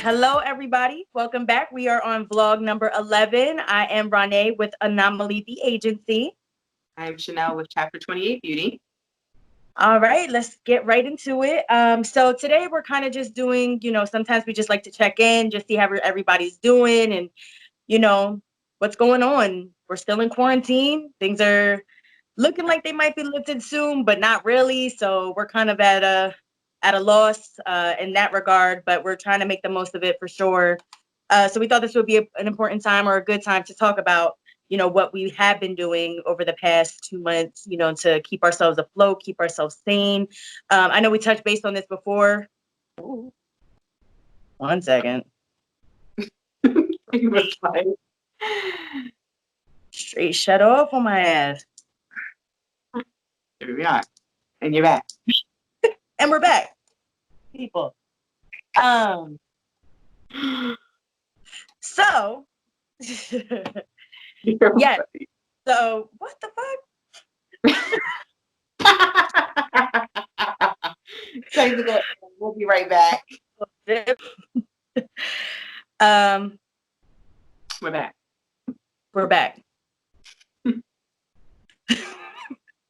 Hello, everybody. Welcome back. We are on vlog number 11. I am Ronai with Anomaly, the agency. I'm Chynel with Chapter 28 Beauty. All right, let's get right into it. So today we're kind of just doing, sometimes we just like to check in, just see how everybody's doing and, what's going on. We're still in quarantine. Things are looking like they might be lifted soon, but not really. So we're kind of at a loss in that regard, but we're trying to make the most of it for sure. So we thought this would be an important time or a good time to talk about, what we have been doing over the past 2 months, to keep ourselves afloat, keep ourselves sane. I know we touched base on this before. Ooh. 1 second. Straight shut off on my ass. Here we are. And you're back. And we're back. People. So yeah. So what the fuck? Technical. We'll be right back. We're back. We're back.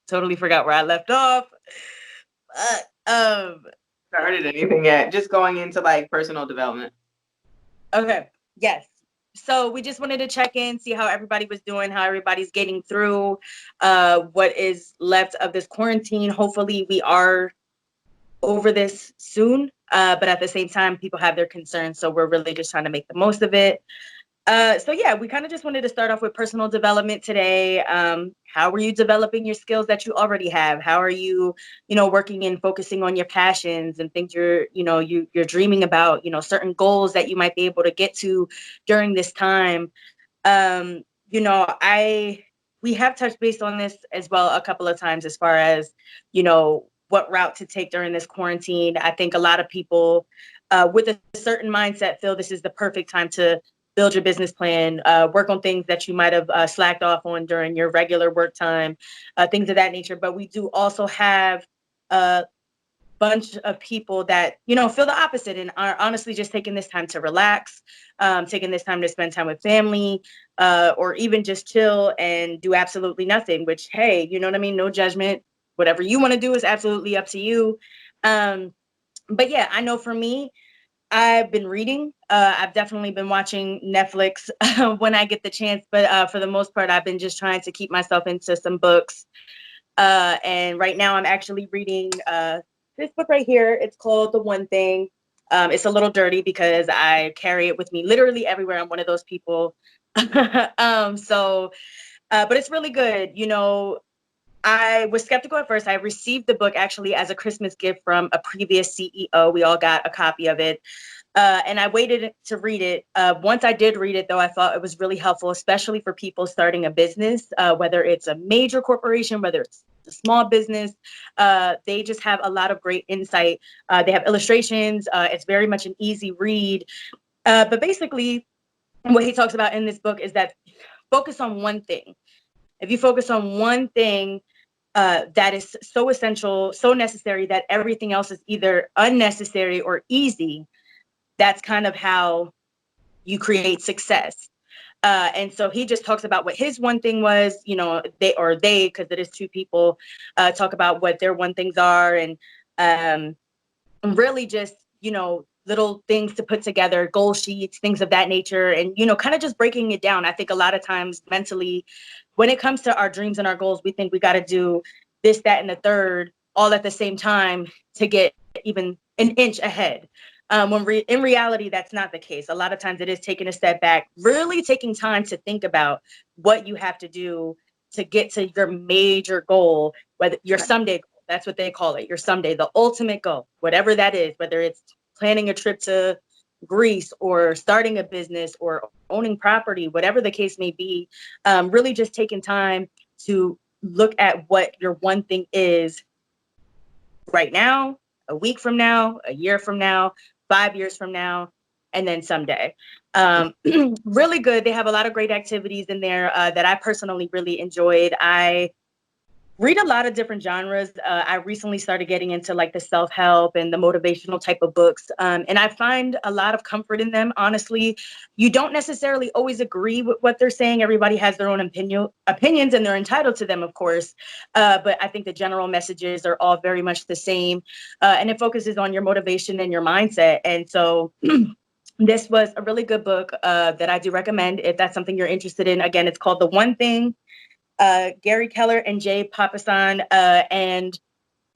Totally forgot where I left off. Started anything yet? Just going into like personal development. Okay. Yes. So we just wanted to check in, see how everybody was doing, how everybody's getting through what is left of this quarantine. Hopefully we are over this soon. But at the same time, people have their concerns. So we're really just trying to make the most of it. So yeah, we kind of just wanted to start off with personal development today. How are you developing your skills that you already have? How are you, working and focusing on your passions and things you're dreaming about, certain goals that you might be able to get to during this time. We have touched base on this as well a couple of times as far as, what route to take during this quarantine. I think a lot of people with a certain mindset feel this is the perfect time to build your business plan, work on things that you might have slacked off on during your regular work time, things of that nature. But we do also have a bunch of people that, feel the opposite and are honestly just taking this time to relax, taking this time to spend time with family, or even just chill and do absolutely nothing, which, hey, you know what I mean? No judgment. Whatever you want to do is absolutely up to you. But yeah, I know for me, I've been reading. I've definitely been watching Netflix when I get the chance, but for the most part, I've been just trying to keep myself into some books. And right now I'm actually reading this book right here. It's called The One Thing. It's a little dirty because I carry it with me literally everywhere. I'm one of those people. But it's really good. I was skeptical at first. I received the book actually as a Christmas gift from a previous CEO. We all got a copy of it. And I waited to read it. Once I did read it, though, I thought it was really helpful, especially for people starting a business, whether it's a major corporation, whether it's a small business. They just have a lot of great insight. They have illustrations. It's very much an easy read. But basically, what he talks about in this book is that focus on one thing. If you focus on one thing, that is so essential, so necessary that everything else is either unnecessary or easy, that's kind of how you create success. And so he just talks about what his one thing was, they, because it is two people, talk about what their one things are and really just, little things to put together, goal sheets, things of that nature, and, kind of just breaking it down. I think a lot of times mentally, when it comes to our dreams and our goals, we think we got to do this, that, and the third all at the same time to get even an inch ahead. In reality, that's not the case. A lot of times it is taking a step back, really taking time to think about what you have to do to get to your major goal, whether your someday goal, that's what they call it, your someday, the ultimate goal, whatever that is, whether it's planning a trip to Greece or starting a business or owning property, whatever the case may be, really just taking time to look at what your one thing is right now, a week from now, a year from now, 5 years from now, and then someday. Really good. They have a lot of great activities in there that I personally really enjoyed. I Read a lot of different genres. I recently started getting into like the self-help and the motivational type of books. And I find a lot of comfort in them. Honestly, you don't necessarily always agree with what they're saying. Everybody has their own opinions and they're entitled to them, of course. But I think the general messages are all very much the same. And it focuses on your motivation and your mindset. And so this was a really good book that I do recommend if that's something you're interested in. Again, it's called The One Thing, Gary Keller and Jay Papasan, and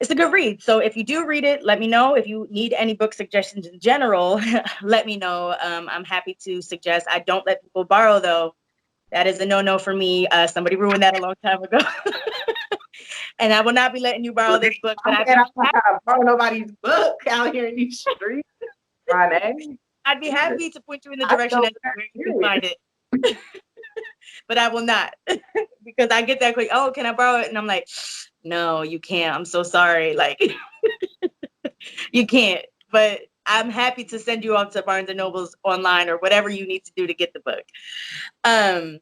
it's a good read. So if you do read it, let me know. If you need any book suggestions in general, let me know. I'm happy to suggest. I don't let people borrow, though. That is a no-no for me. Somebody ruined that a long time ago. And I will not be letting you borrow this book, but I'm glad I'm not gonna borrow nobody's book out here in these streets, Ronai. I'd be happy to point you in the I'm direction so as to where you can find it. But I will not because I get that quick. Oh, can I borrow it? And I'm like, no, you can't. I'm so sorry. Like, you can't. But I'm happy to send you off to Barnes and Nobles online or whatever you need to do to get the book. Um,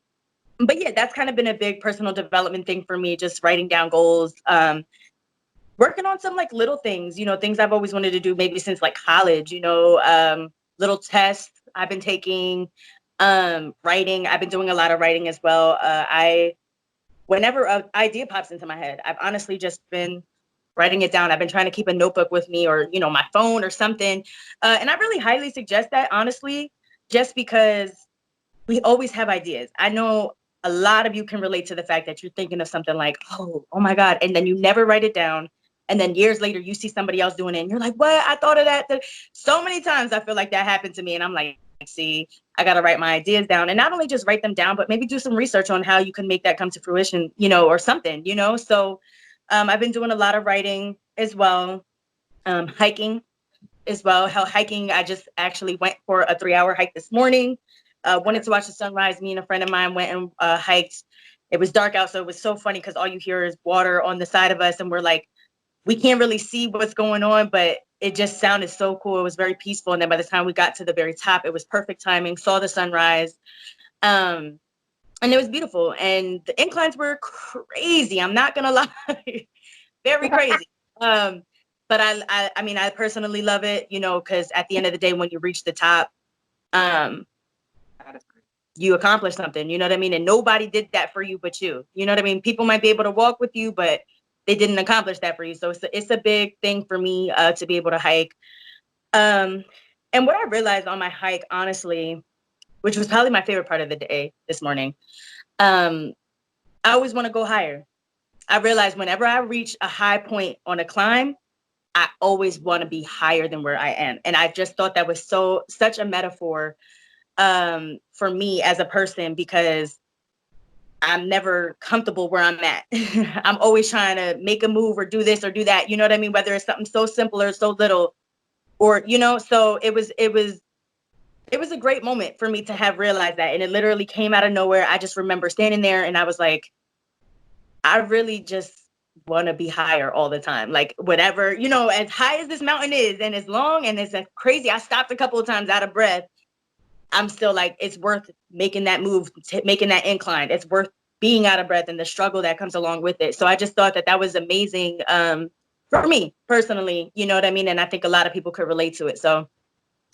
but yeah, that's kind of been a big personal development thing for me, just writing down goals. Working on some like little things, things I've always wanted to do, maybe since like college, little tests I've been taking, writing. I've been doing a lot of writing as well. Whenever an idea pops into my head, I've honestly just been writing it down. I've been trying to keep a notebook with me or, my phone or something. And I really highly suggest that, honestly, just because we always have ideas. I know a lot of you can relate to the fact that you're thinking of something like, oh my God, and then you never write it down. And then years later, you see somebody else doing it and you're like, what? I thought of that. So many times I feel like that happened to me. And I'm like, see, I got to write my ideas down and not only just write them down, but maybe do some research on how you can make that come to fruition, or something, So I've been doing a lot of writing as well, hiking as well. How hiking, I just actually went for a 3-hour hike this morning. Wanted to watch the sunrise. Me and a friend of mine went and hiked. It was dark out, so it was so funny because all you hear is water on the side of us, and we're like, we can't really see what's going on, but it just sounded so cool. It was very peaceful. And then by the time we got to the very top, it was perfect timing. Saw the sunrise. And it was beautiful. And the inclines were crazy. I'm not gonna lie. Very crazy. But I mean, I personally love it, because at the end of the day, when you reach the top, um, you accomplish something, you know what I mean? And nobody did that for you but you. You know what I mean? People might be able to walk with you, but they didn't accomplish that for you. So it's a big thing for me to be able to hike. Um, and what I realized on my hike, honestly, which was probably my favorite part of the day this morning, I always want to go higher. I realized whenever I reach a high point on a climb, I always want to be higher than where I am. And I just thought that was such a metaphor for me as a person, because I'm never comfortable where I'm at. I'm always trying to make a move or do this or do that. You know what I mean? Whether it's something so simple or so little, or, so it was a great moment for me to have realized that. And it literally came out of nowhere. I just remember standing there and I was like, I really just want to be higher all the time. Like whatever, as high as this mountain is and as long and it's crazy. I stopped a couple of times out of breath. I'm still like, it's worth making that move, making that incline. It's worth being out of breath and the struggle that comes along with it. So I just thought that was amazing for me personally, you know what I mean? And I think a lot of people could relate to it. So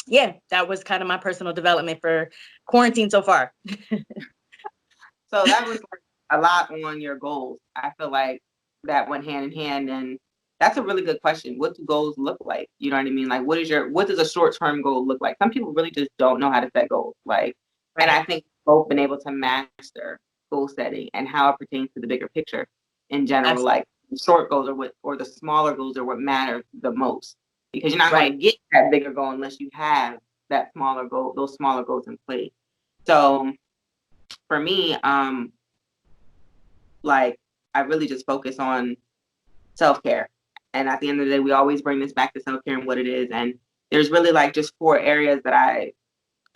yeah, that was kind of my personal development for quarantine so far. So that was like a lot on your goals. I feel like that went hand in hand, and that's a really good question. What do goals look like? You know what I mean? Like, what does a short term goal look like? Some people really just don't know how to set goals. Like, and I think both been able to master goal setting and how it pertains to the bigger picture in general. Absolutely. Like, short goals or the smaller goals are what matter the most, because you're not going to get that bigger goal unless you have that smaller goal, those smaller goals in place. So for me, like I really just focus on self-care. And at the end of the day, we always bring this back to self-care and what it is. And there's really like just 4 areas that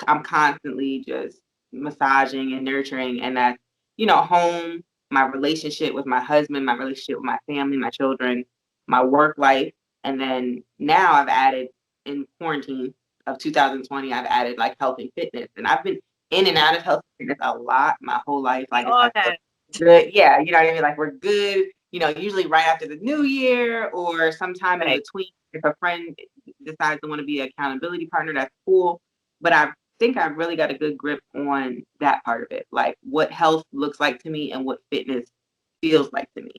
I'm constantly just massaging and nurturing. And that's, home, my relationship with my husband, my relationship with my family, my children, my work life. And then now I've added, in quarantine of 2020, I've added like health and fitness. And I've been in and out of health and fitness a lot my whole life. Like, it's like, good. Yeah, you know what I mean? Like, we're good usually right after the new year or sometime in Right. between. If a friend decides to want to be an accountability partner, that's cool. But I think I've really got a good grip on that part of it, like what health looks like to me and what fitness feels like to me.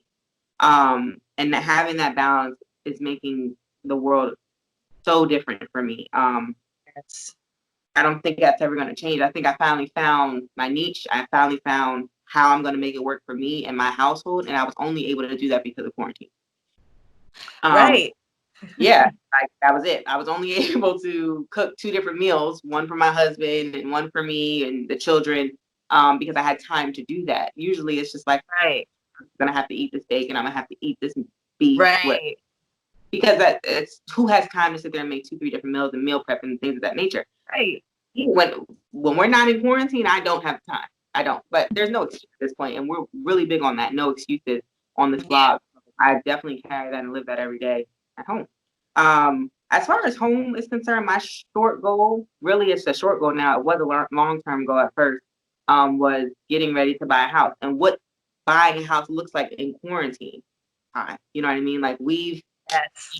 And having that balance is making the world so different for me. Yes. I don't think that's ever going to change. I think I finally found my niche. I finally found how I'm going to make it work for me and my household. And I was only able to do that because of quarantine. Um, Right. yeah, like that was it. I was only able to cook 2 different meals, one for my husband and one for me and the children, because I had time to do that. Usually it's just like, Right. I'm going to have to eat this steak and I'm going to have to eat this beef. Right. Because it's who has time to sit there and make 2, 3 different meals and meal prep and things of that nature. Right. When we're not in quarantine, I don't have time. I don't. But there's no excuse at this point, and we're really big on that. No excuses on this Yeah. blog. I definitely carry that and live that every day at home. As far as home is concerned, my short goal, really it's a short goal now. It was a long-term goal at first, was getting ready to buy a house. And what buying a house looks like in quarantine time. You know what I mean? Like Yes.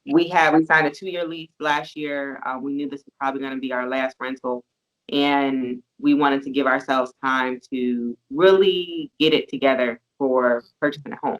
we signed a 2-year lease last year. We knew this was probably going to be our last rental, and we wanted to give ourselves time to really get it together for purchasing a home.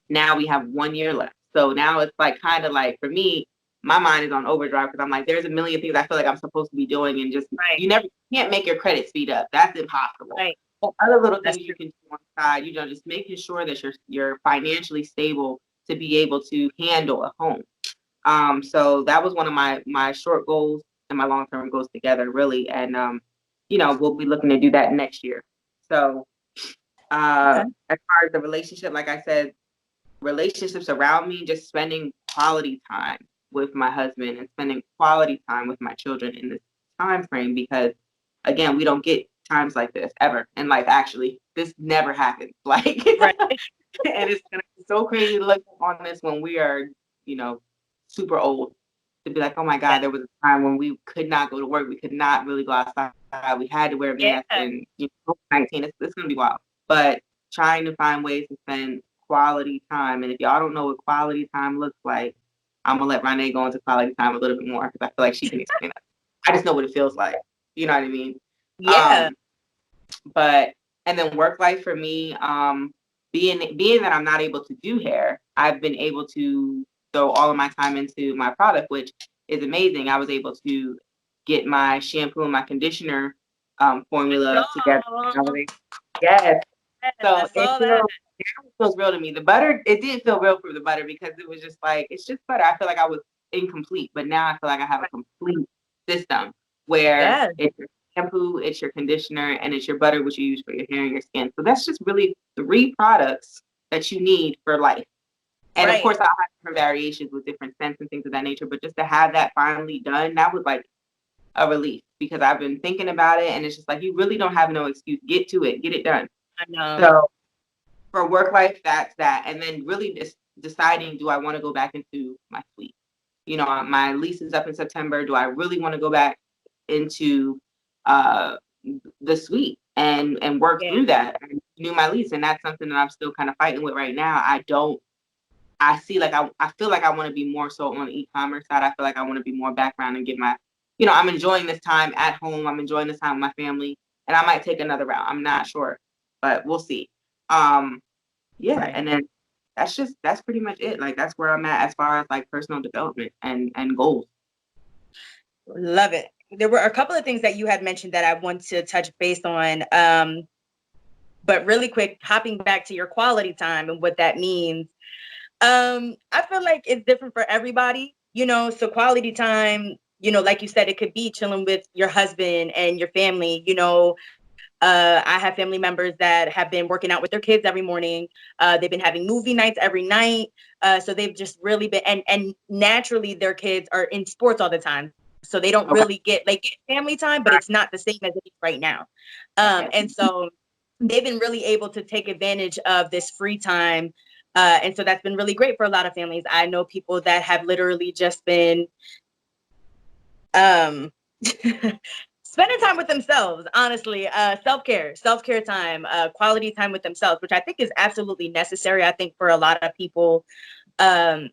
Now we have 1 year left, so now it's like kind of like for me, my mind is on overdrive because I'm like, there's a million things I feel like I'm supposed to be doing, and just Right. you can't make your credit speed up. That's impossible. Right. But other little That's things true. you can do on the side, just making sure that you're financially stable to be able to handle a home. So that was one of my short goals and my long term goals together, really. And we'll be looking to do that next year. So Okay. as far as the relationship, like I said, relationships around me, just spending quality time with my husband and spending quality time with my children in this time frame, because again, we don't get times like this ever in life. Actually, this never happens. Like, Right. and it's gonna be so crazy to look on this when we are, you know, super old, to be like, oh my Yeah. God, there was a time when we could not go to work, we could not really go outside, we had to wear a Yeah. mask, and COVID-19, it's gonna be wild. But trying to find ways to spend quality time, and if y'all don't know what quality time looks like, I'm gonna let Renee go into quality time a little bit more because I feel like she can explain that. I just know what it feels like. You know what I mean? Yeah. Um, but and then work life for me, being that I'm not able to do hair, I've been able to throw all of my time into my product, which is amazing. I was able to get my shampoo and my conditioner formula together. I was Oh, able- yes. yes, I So saw that. it feels real to me. The butter, it didn't feel real for the butter because it was just like, it's just butter. I feel like I was incomplete, but now I feel like I have a complete system where Yes. it's your shampoo, it's your conditioner, and it's your butter, which you use for your hair and your skin. So that's just really 3 products that you need for life. And of Right. course, I'll have different variations with different scents and things of that nature. But just to have that finally done, that was like a relief because I've been thinking about it, and it's just like you really don't have no excuse. Get to it, get it done. I know. So for work life, that's that. And then really just deciding, do I want to go back into my suite? My lease is up in September. Do I really want to go back into uh, the suite and work Yeah. through that and renew my lease? And that's something that I'm still kind of fighting with right now. I feel like I want to be more so on the e-commerce side. I feel like I want to be more background and get I'm enjoying this time at home. I'm enjoying this time with my family, and I might take another route. I'm not sure, but we'll see. Um, yeah, Right. and then that's pretty much it. Like that's where I'm at as far as like personal development and goals. Love it. There were a couple of things that you had mentioned that I want to touch base on. But really quick, hopping back to your quality time and what that means. I feel like it's different for everybody, so quality time, like you said, it could be chilling with your husband and your family, I have family members that have been working out with their kids every morning. They've been having movie nights every night. So they've just really been, and naturally their kids are in sports all the time. So they don't Okay. really get family time, but it's not the same as it is right now. And so they've been really able to take advantage of this free time. And so that's been really great for a lot of families. I know people that have literally just been, spending time with themselves, honestly, self-care time, quality time with themselves, which I think is absolutely necessary. I think for a lot of people, um,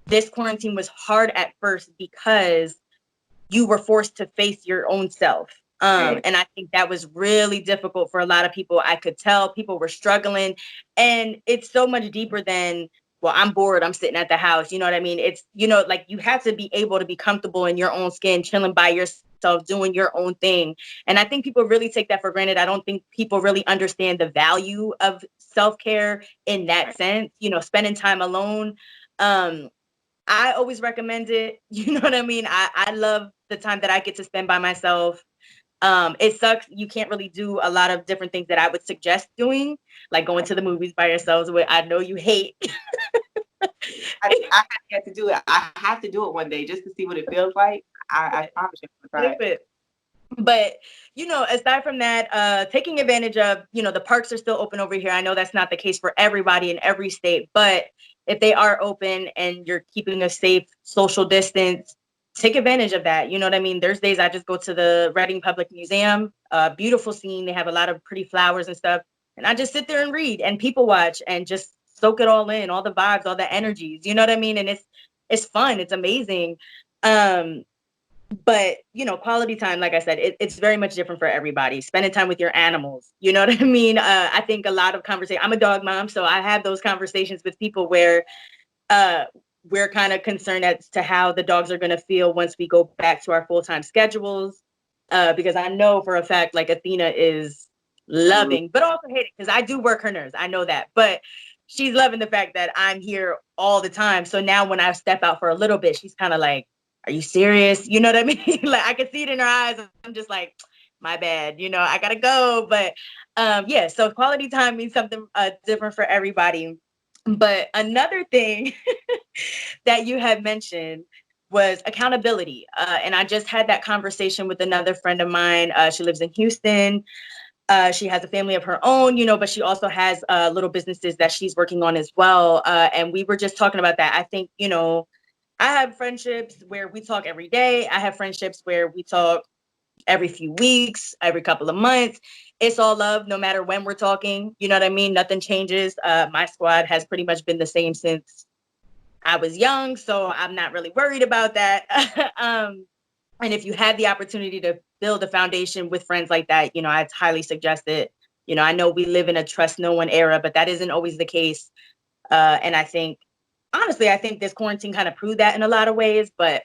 this quarantine was hard at first because you were forced to face your own self. Right. And I think that was really difficult for a lot of people. I could tell people were struggling, and it's so much deeper than, well, I'm bored, I'm sitting at the house. You know what I mean? It's, like you have to be able to be comfortable in your own skin, chilling by yourself, doing your own thing. And I think people really take that for granted. I don't think people really understand the value of self-care in that Right. sense, spending time alone. Um, I always recommend it. You know what I mean? I love the time that I get to spend by myself. It sucks. You can't really do a lot of different things that I would suggest doing, like going to the movies by yourselves, which I know you hate. I have yet to do it. I have to do it one day just to see what it feels like. I promise you I'm gonna try it. But aside from that, taking advantage of, the parks are still open over here. I know that's not the case for everybody in every state, but if they are open and you're keeping a safe social distance, take advantage of that. You know what I mean? There's days I just go to the Reading Public Museum, beautiful scene. They have a lot of pretty flowers and stuff. And I just sit there and read and people watch and just soak it all in, all the vibes, all the energies. You know what I mean? And it's fun. It's amazing. Um, but quality time, like I said, it's very much different for everybody. Spending time with your animals, you know what I mean? I think a lot of conversation, I'm a dog mom, so I have those conversations with people where uh we're kind of concerned as to how the dogs are going to feel once we go back to our full-time schedules, because I know for a fact, like, Athena is Mm, loving but also hating, because I do work her nerves, I know that, but she's loving the fact that I'm here all the time. So now when I step out for a little bit, she's kind of like, are you serious? You know what I mean? Like, I can see it in her eyes. I'm just like, my bad, I gotta go. But yeah, so quality time means something different for everybody. But another thing that you had mentioned was accountability. And I just had that conversation with another friend of mine. She lives in Houston. She has a family of her own, but she also has little businesses that she's working on as well. And we were just talking about that. I think, I have friendships where we talk every day. I have friendships where we talk every few weeks, every couple of months. It's all love, no matter when we're talking. You know what I mean? Nothing changes. My squad has pretty much been the same since I was young, so I'm not really worried about that. And if you had the opportunity to build a foundation with friends like that, I'd highly suggest it. I know we live in a trust no one era, but that isn't always the case. And I think, honestly, I think this quarantine kind of proved that in a lot of ways, but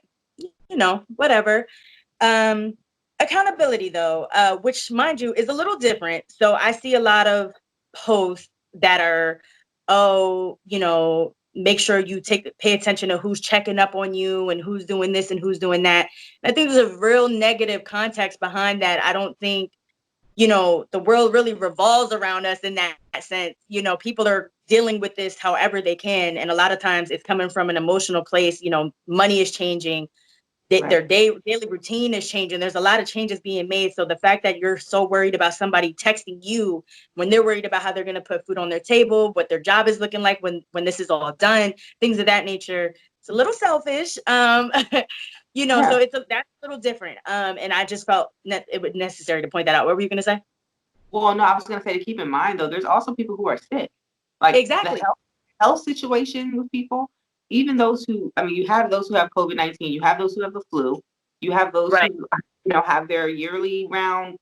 whatever. Um, Accountability, though, which, mind you, is a little different. So I see a lot of posts that are, oh, make sure you pay attention to who's checking up on you and who's doing this and who's doing that. And I think there's a real negative context behind that. I don't think, the world really revolves around us in that sense. People are dealing with this however they can. And a lot of times it's coming from an emotional place. Money is changing, their right. daily routine is changing. There's a lot of changes being made. So the fact that you're so worried about somebody texting you when they're worried about how they're going to put food on their table, what their job is looking like when this is all done, things of that nature, it's a little selfish. Yeah. So that's a little different. And I just felt it was necessary to point that out. What were you going to say? Well, no, I was gonna say to keep in mind though, there's also people who are sick. Like the Exactly. health situation with people, even those who, I mean, you have those who have COVID-19, you have those who have the flu, you have those Right. who, have their yearly round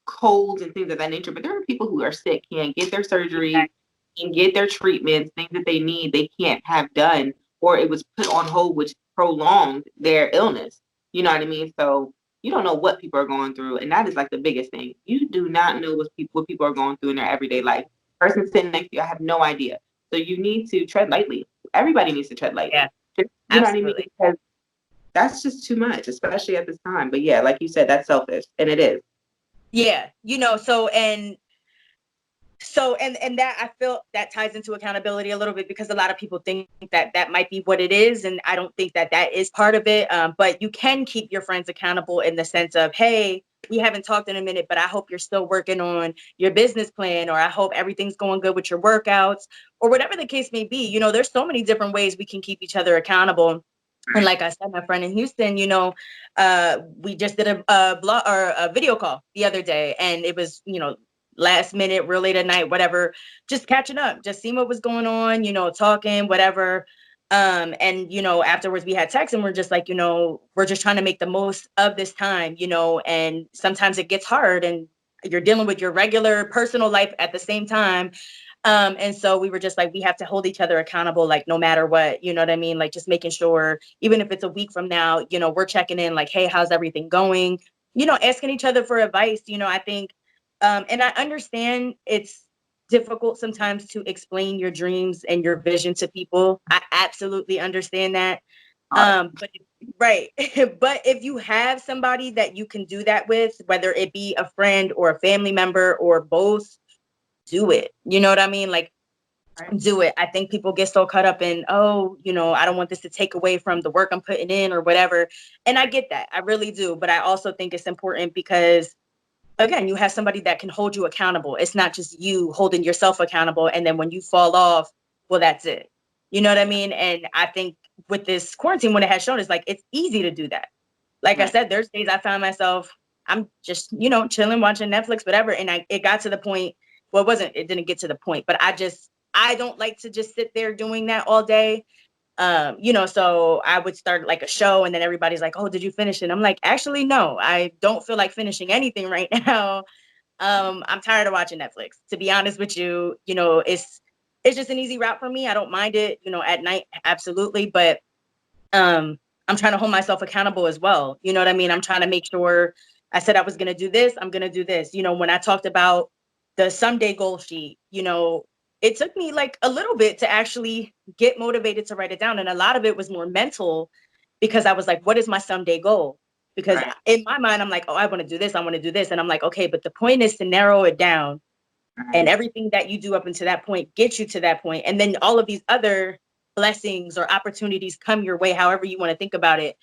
colds and things of that nature. But there are people who are sick, can't get their surgeries, Exactly. can get their treatments, things that they need, they can't have done, or it was put on hold, which prolonged their illness. You know what I mean? So you don't know what people are going through, and that is like the biggest thing. You do not know what people are going through in their everyday life. Person sitting next to you, I have no idea. So you need to tread lightly. Everybody needs to tread Yeah, lightly. You know what I mean? absolutely. Because that's just too much, especially at this time. But yeah, like you said, that's selfish, and it is. Yeah. So that, I feel that ties into accountability a little bit, because a lot of people think that that might be what it is, and I don't think that that is part of it. But you can keep your friends accountable in the sense of, hey, we haven't talked in a minute, but I hope you're still working on your business plan, or I hope everything's going good with your workouts, or whatever the case may be. There's so many different ways we can keep each other accountable. And like I said, my friend in Houston, we just did a blog or a video call the other day, and it was, last minute, real late at night, whatever, just catching up, just seeing what was going on, talking, whatever. And afterwards we had text, and we're just like, we're just trying to make the most of this time, and sometimes it gets hard, and you're dealing with your regular personal life at the same time. And so we were just like, we have to hold each other accountable, like no matter what, you know what I mean? Like just making sure, even if it's a week from now, we're checking in like, hey, how's everything going? Asking each other for advice. I think, and I understand it's difficult sometimes to explain your dreams and your vision to people. I absolutely understand that. But right. But if you have somebody that you can do that with, whether it be a friend or a family member or both, do it. You know what I mean? Like, Right. do it. I think people get so caught up in, oh, I don't want this to take away from the work I'm putting in or whatever. And I get that. I really do. But I also think it's important because, again, you have somebody that can hold you accountable. It's not just you holding yourself accountable. And then when you fall off, well, that's it. You know what I mean? And I think with this quarantine, what it has shown is like, it's easy to do that. Like I Right. said, there's days I found myself, I'm just, chilling, watching Netflix, whatever. And it got to the point, well, it didn't get to the point, but I don't like to just sit there doing that all day. So I would start like a show, and then everybody's like, oh, did you finish it? I'm like, actually, no, I don't feel like finishing anything right now. I'm tired of watching Netflix, to be honest with you. It's just an easy route for me. I don't mind it, at night, absolutely. But I'm trying to hold myself accountable as well. You know what I mean? I'm trying to make sure I said I was going to do this. I'm going to do this. When I talked about the someday goal sheet, it took me like a little bit to actually get motivated to write it down. And a lot of it was more mental because I was like, what is my someday goal? Because Right. in my mind, I'm like, oh, I want to do this. I want to do this. And I'm like, okay, but the point is to narrow it down, and Right. everything that you do up until that point gets you to that point. And then all of these other blessings or opportunities come your way, however you want to think about it.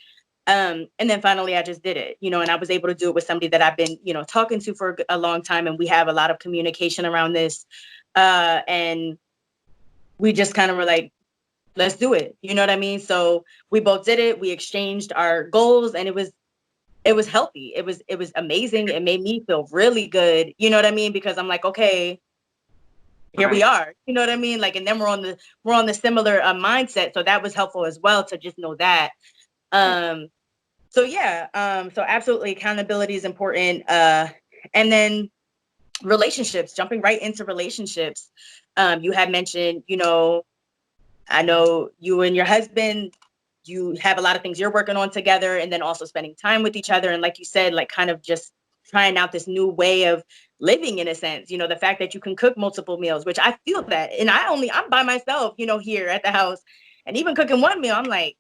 And then finally I just did it, and I was able to do it with somebody that I've been, talking to for a long time. And we have a lot of communication around this. And we just kind of were like, let's do it. You know what I mean? So we both did it. We exchanged our goals, and it was healthy. It was amazing. It made me feel really good. You know what I mean? Because I'm like, okay, here we Right. are. You know what I mean? Like, and then we're on the similar mindset. So that was helpful as well to just know that. Right. Um, so yeah, so absolutely accountability is important. And then relationships, jumping right into relationships. You had mentioned, I know you and your husband, you have a lot of things you're working on together, and then also spending time with each other. And like you said, like kind of just trying out this new way of living in a sense, the fact that you can cook multiple meals, which I feel that. And I'm by myself, here at the house, and even cooking one meal, I'm like,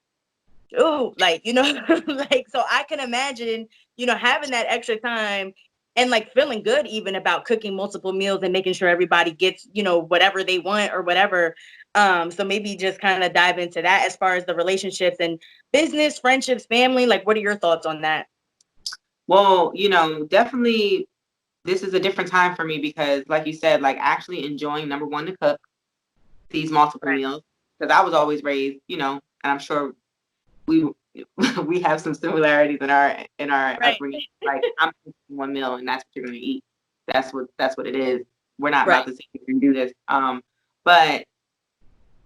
oh, like, like, so I can imagine, having that extra time and like feeling good even about cooking multiple meals and making sure everybody gets, whatever they want or whatever. So maybe just kind of dive into that as far as the relationships and business, friendships, family. Like, what are your thoughts on that? Well, definitely this is a different time for me because, like you said, like actually enjoying number one to cook these multiple Right. meals because I was always raised, and I'm sure we we have some similarities in our Right. upbringing. Like I'm cooking one meal and that's what you're gonna eat. That's what it is. We're not about Right. to sit here and do this. But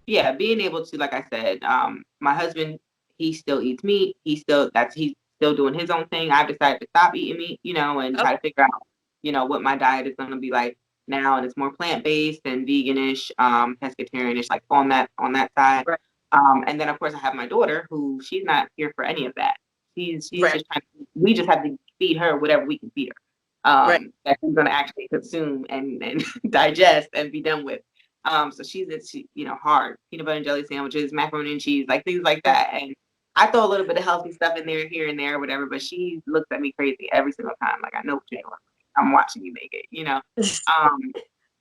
yeah, being able to, like I said, my husband, he still eats meat. He's still doing his own thing. I've decided to stop eating meat, and try Okay. to figure out, what my diet is gonna be like now, and it's more plant based and veganish, pescatarianish, like on that side. Right. And then of course I have my daughter who she's not here for any of that. She's Right. just trying to, we just have to feed her whatever we can feed her. Right. That she's gonna actually consume and digest and be done with. So hard peanut butter and jelly sandwiches, macaroni and cheese, like things like Right. that. And I throw a little bit of healthy stuff in there, here and there, whatever. But she looks at me crazy every single time. Like, I know what you're doing. I'm watching you make it. Um,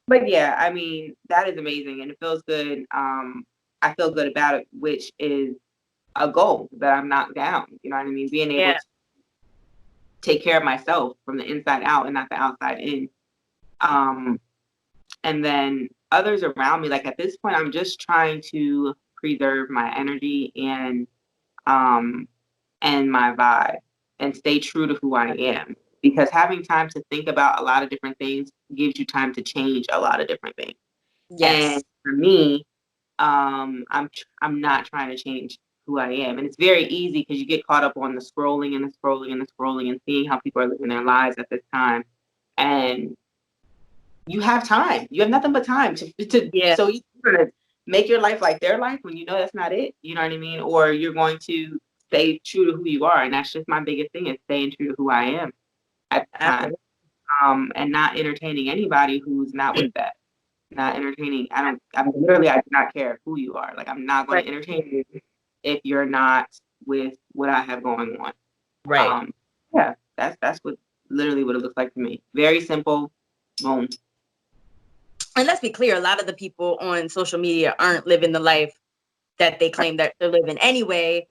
but yeah, I mean, that is amazing and it feels good. I feel good about it, which is a goal that I'm not down. You know what I mean? Being able Yeah. to take care of myself from the inside out and not the outside in. Um, and then others around me, like at this point, I'm just trying to preserve my energy and and my vibe, and stay true to who I am. Because having time to think about a lot of different things gives you time to change a lot of different things. And Yes. for me, I'm not trying to change who I am, and it's very easy because you get caught up on the scrolling and the scrolling and the scrolling and seeing how people are living their lives at this time, and you have time. You have nothing but time to Yeah. so you're gonna make your life like their life when you know that's not it. You know what I mean? Or you're going to stay true to who you are, and that's just my biggest thing is staying true to who I am at the time, Absolutely. and not entertaining anybody who's not with that. Not entertaining. I'm literally, I do not care who you are. Like, I'm not going Right. to entertain you if you're not with what I have going on. Right. Yeah, that's what literally what it looks like to me. Very simple. Boom. And let's be clear, a lot of the people on social media aren't living the life that they claim that they're living anyway.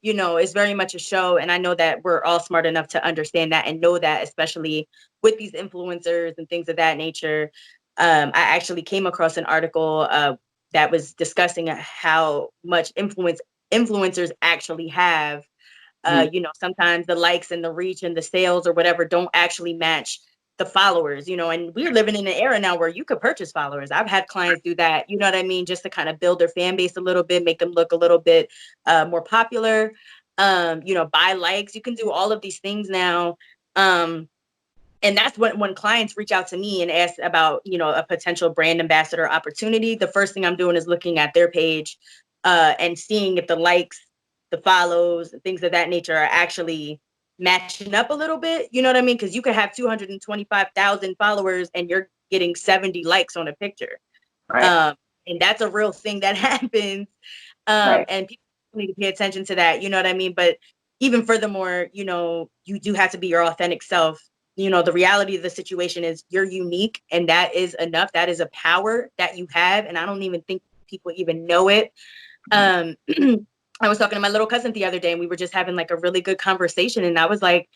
You know, it's very much a show. And I know that we're all smart enough to understand that and know that, especially with these influencers and things of that nature. I actually came across an article that was discussing how much influence influencers actually have. Mhm. You know, sometimes the likes and the reach and the sales or whatever don't actually match the followers, you know, and we're living in an era now where you could purchase followers. I've had clients do that, you know what I mean, just to kind of build their fan base a little bit, make them look a little bit more popular. You know, buy likes. You can do all of these things now. And that's when clients reach out to me and ask about, you know, a potential brand ambassador opportunity. The first thing I'm doing is looking at their page and seeing if the likes, the follows, things of that nature are actually matching up a little bit. You know what I mean? Because you could have 225,000 followers and you're getting 70 likes on a picture. Right. Um, and that's a real thing that happens. Right. And people need to pay attention to that. You know what I mean? But even furthermore, you know, you do have to be your authentic self. You know, the reality of the situation is you're unique, and that is enough. That is a power that you have. And I don't even think people even know it. Um, I was talking to my little cousin the other day, and we were just having like a really good conversation. And I was like,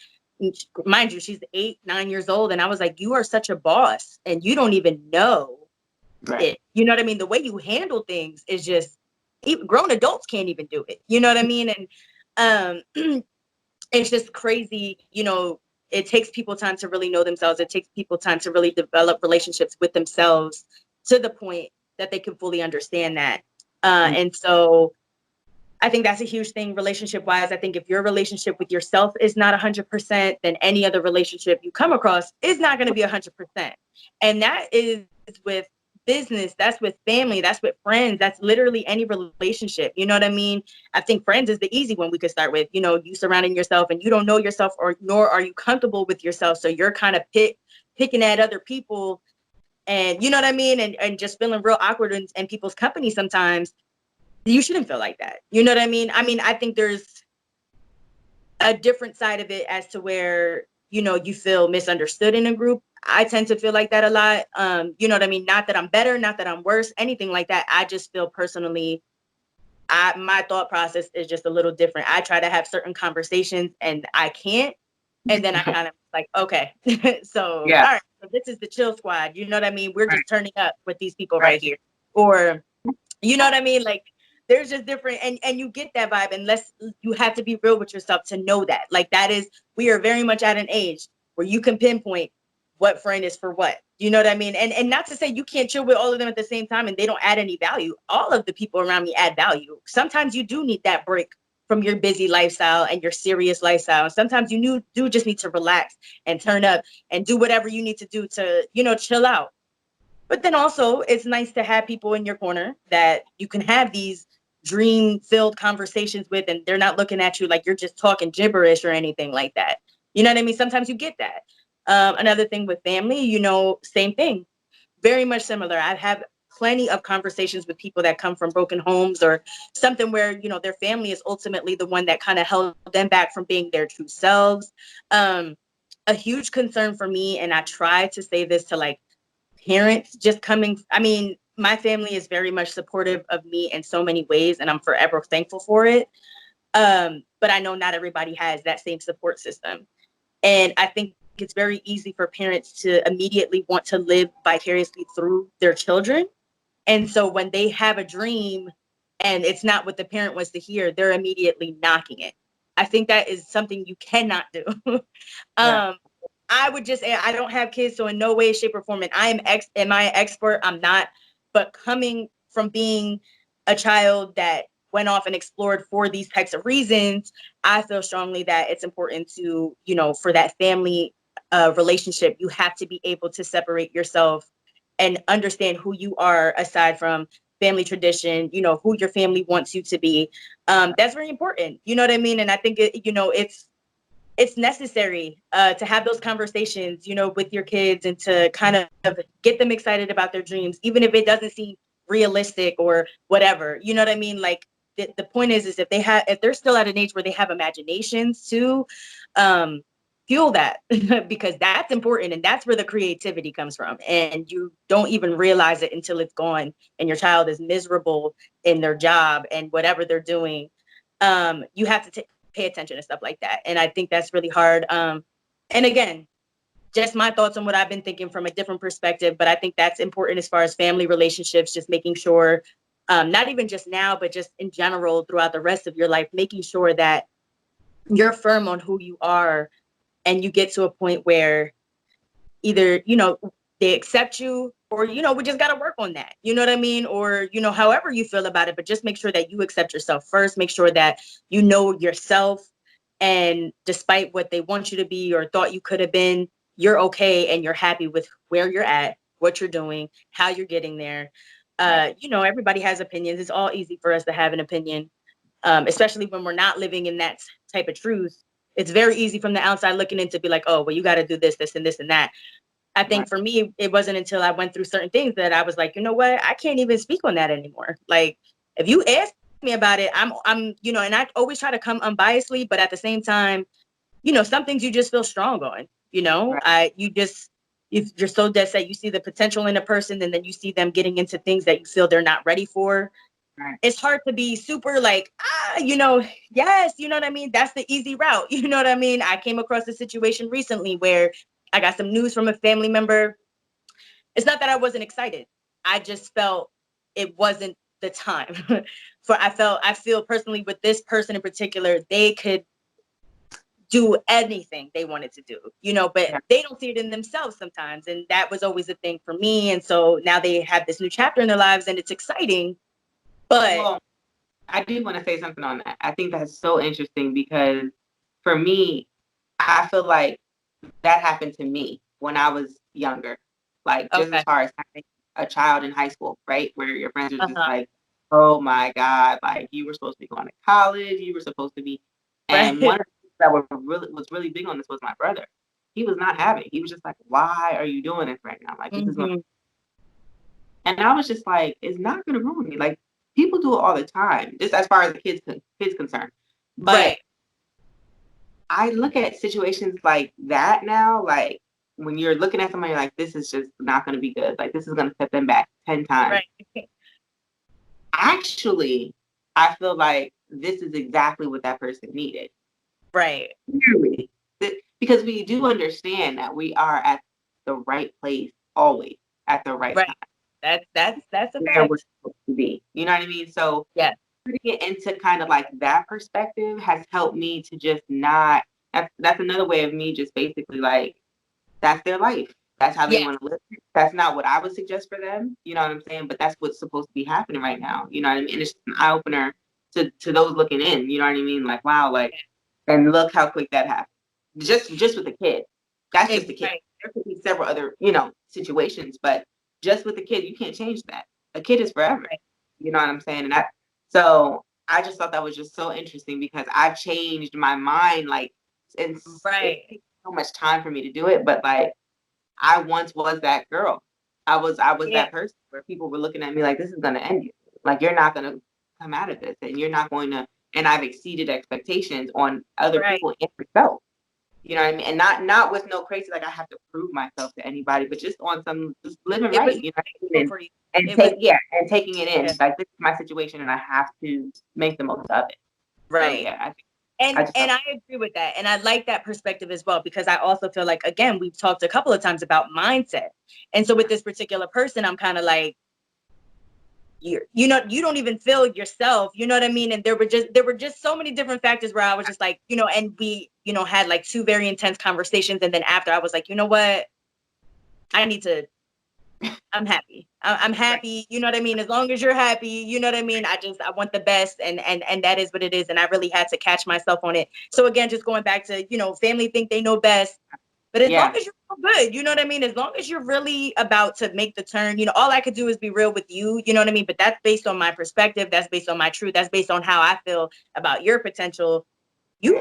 mind you, she's 8, 9 years old. And I was like, you are such a boss, and you don't even know Right. it. You know what I mean? The way you handle things is just, even grown adults can't even do it. You know what I mean? And it's just crazy. You know, it takes people time to really know themselves. It takes people time to really develop relationships with themselves to the point that they can fully understand that. Mhm. And so I think that's a huge thing relationship wise. I think if your relationship with yourself is not 100%, then any other relationship you come across is not going to be 100%. And that is with business, that's with family, that's with friends, that's literally any relationship. You know what I mean? I think friends is the easy one we could start with. You know, you surrounding yourself and you don't know yourself, or nor are you comfortable with yourself. So you're kind of picking at other people, and you know what I mean? And just feeling real awkward in people's company sometimes. You shouldn't feel like that. You know what I mean? I mean, I think there's a different side of it as to where, you know, you feel misunderstood in a group. I tend to feel like that a lot. You know what I mean? Not that I'm better, not that I'm worse, anything like that. I just feel personally, my thought process is just a little different. I try to have certain conversations and I can't. And then I kind of like, okay, so Yeah. all right, so this is the chill squad. You know what I mean? We're Right. just turning up with these people Right. right here. Or you know what I mean? Like there's just different, and you get that vibe unless you have to be real with yourself to know that. Like that is, we are very much at an age where you can pinpoint what friend is for what. You know what I mean? And not to say you can't chill with all of them at the same time and they don't add any value. All of the people around me add value. Sometimes you do need that break from your busy lifestyle and your serious lifestyle. Sometimes you do just need to relax and turn up and do whatever you need to do to, you know, chill out. But then also, it's nice to have people in your corner that you can have these dream filled conversations with, and they're not looking at you like you're just talking gibberish or anything like that. You know what I mean? Sometimes you get that. Another thing with family, you know, same thing, very much similar. I have plenty of conversations with people that come from broken homes or something where, you know, their family is ultimately the one that kind of held them back from being their true selves. A huge concern for me, and I try to say this to like parents just coming, I mean, my family is very much supportive of me in so many ways, and I'm forever thankful for it. But I know not everybody has that same support system. And I think it's very easy for parents to immediately want to live vicariously through their children. And so when they have a dream and it's not what the parent wants to hear, they're immediately knocking it. I think that is something you cannot do. Yeah. I would just say I don't have kids, so in no way, shape, or form, and am I an expert? I'm not. But coming from being a child that went off and explored for these types of reasons, I feel strongly that it's important to, for that family relationship, you have to be able to separate yourself and understand who you are aside from family tradition, who your family wants you to be. That's very important. You know what I mean? And I think it's necessary to have those conversations, with your kids, and to kind of get them excited about their dreams, even if it doesn't seem realistic or whatever. You know what I mean? Like the point is if they're still at an age where they have imaginations too, fuel that because that's important, and that's where the creativity comes from. And you don't even realize it until it's gone, and your child is miserable in their job and whatever they're doing. You have to pay attention to stuff like that. And I think that's really hard. And again, just my thoughts on what I've been thinking from a different perspective, but I think that's important as far as family relationships, just making sure, not even just now, but just in general throughout the rest of your life, making sure that you're firm on who you are, and you get to a point where either, they accept you, or, we just got to work on that. You know what I mean? Or, however you feel about it, but just make sure that you accept yourself first. Make sure that you know yourself. And despite what they want you to be or thought you could have been, you're okay. And you're happy with where you're at, what you're doing, how you're getting there. Everybody has opinions. It's all easy for us to have an opinion, especially when we're not living in that type of truth. It's very easy from the outside looking in to be like, oh, well, you got to do this, this, and this, and that. I think for me, it wasn't until I went through certain things that I was like, you know what? I can't even speak on that anymore. Like, if you ask me about it, I'm, and I always try to come unbiasedly, but at the same time, some things you just feel strong on, you're so dead set, you see the potential in a person, and then you see them getting into things that you feel they're not ready for. Right. It's hard to be super like, yes, you know what I mean? That's the easy route. You know what I mean? I came across a situation recently where I got some news from a family member. It's not that I wasn't excited. I just felt it wasn't the time. I feel personally with this person in particular, they could do anything they wanted to do, but Yeah. they don't see it in themselves sometimes. And that was always a thing for me. And so now they have this new chapter in their lives, and it's exciting. But Well, I do want to say something on that. I think that's so interesting because for me, I feel like that happened to me when I was younger. Like just as okay. far as having a child in high school, right? Where your friends are just Uh-huh. like, oh my God, like you were supposed to be going to college, you were supposed to be. And Right. one of the things that was really big on this was my brother. He was not having it. He was just like, why are you doing this right now? Like this is going. Mm-hmm. And I was just like, it's not going to ruin me. Like people do it all the time, just as far as the kids concerned. But Right. I look at situations like that now, like when you're looking at somebody like this is just not going to be good. Like this is going to set them back 10 times. Right. Actually, I feel like this is exactly what that person needed. Right. Clearly. Because we do understand that we are at the right place always at the right Right. time. That's a Where we're fact. supposed to be. You know what I mean? So Yeah. putting it into kind of like that perspective has helped me to just not that's another way of me just basically like that's their life. That's how they Yeah. want to live. That's not what I would suggest for them. You know what I'm saying? But that's what's supposed to be happening right now. You know what I mean? And it's just an eye opener to those looking in. You know what I mean? Like, wow, like, and look how quick that happened. Just with the kid. That's just the kid. Right. There could be several other, situations, but just with the kid, you can't change that. A kid is forever. Right. You know what I'm saying? So I just thought that was just so interesting because I've changed my mind, like, and it Right. takes so much time for me to do it, but like I once was that girl. I was Yeah. that person where people were looking at me like this is gonna end you. Like you're not gonna come out of this and you're not going to and I've exceeded expectations on other Right. people and myself. You know what I mean? And not with no crazy like I have to prove myself to anybody, but just on some just living It was right, you know what I mean? for you. And It was. and taking it Yeah. in. Like this is my situation and I have to make the most of it. So Right. yeah, I And just thought and I agree with that. And I like that perspective as well, because I also feel like, again, we've talked a couple of times about mindset. And so with this particular person, I'm kind of like, you know, you don't even feel yourself, you know what I mean? And there were just so many different factors where I was just like, you know, and we, you know, had like two very intense conversations. And then after I was like, you know what? I need to, I'm happy. I'm Right. happy. You know what I mean? As long as you're happy, you know what I mean? I want the best, and that is what it is. And I really had to catch myself on it. So again, just going back to, you know, family think they know best. But as long Yeah. as you're good, you know what I mean? As long as you're really about to make the turn, you know, all I could do is be real with you, you know what I mean? But that's based on my perspective. That's based on my truth. That's based on how I feel about your potential. Right.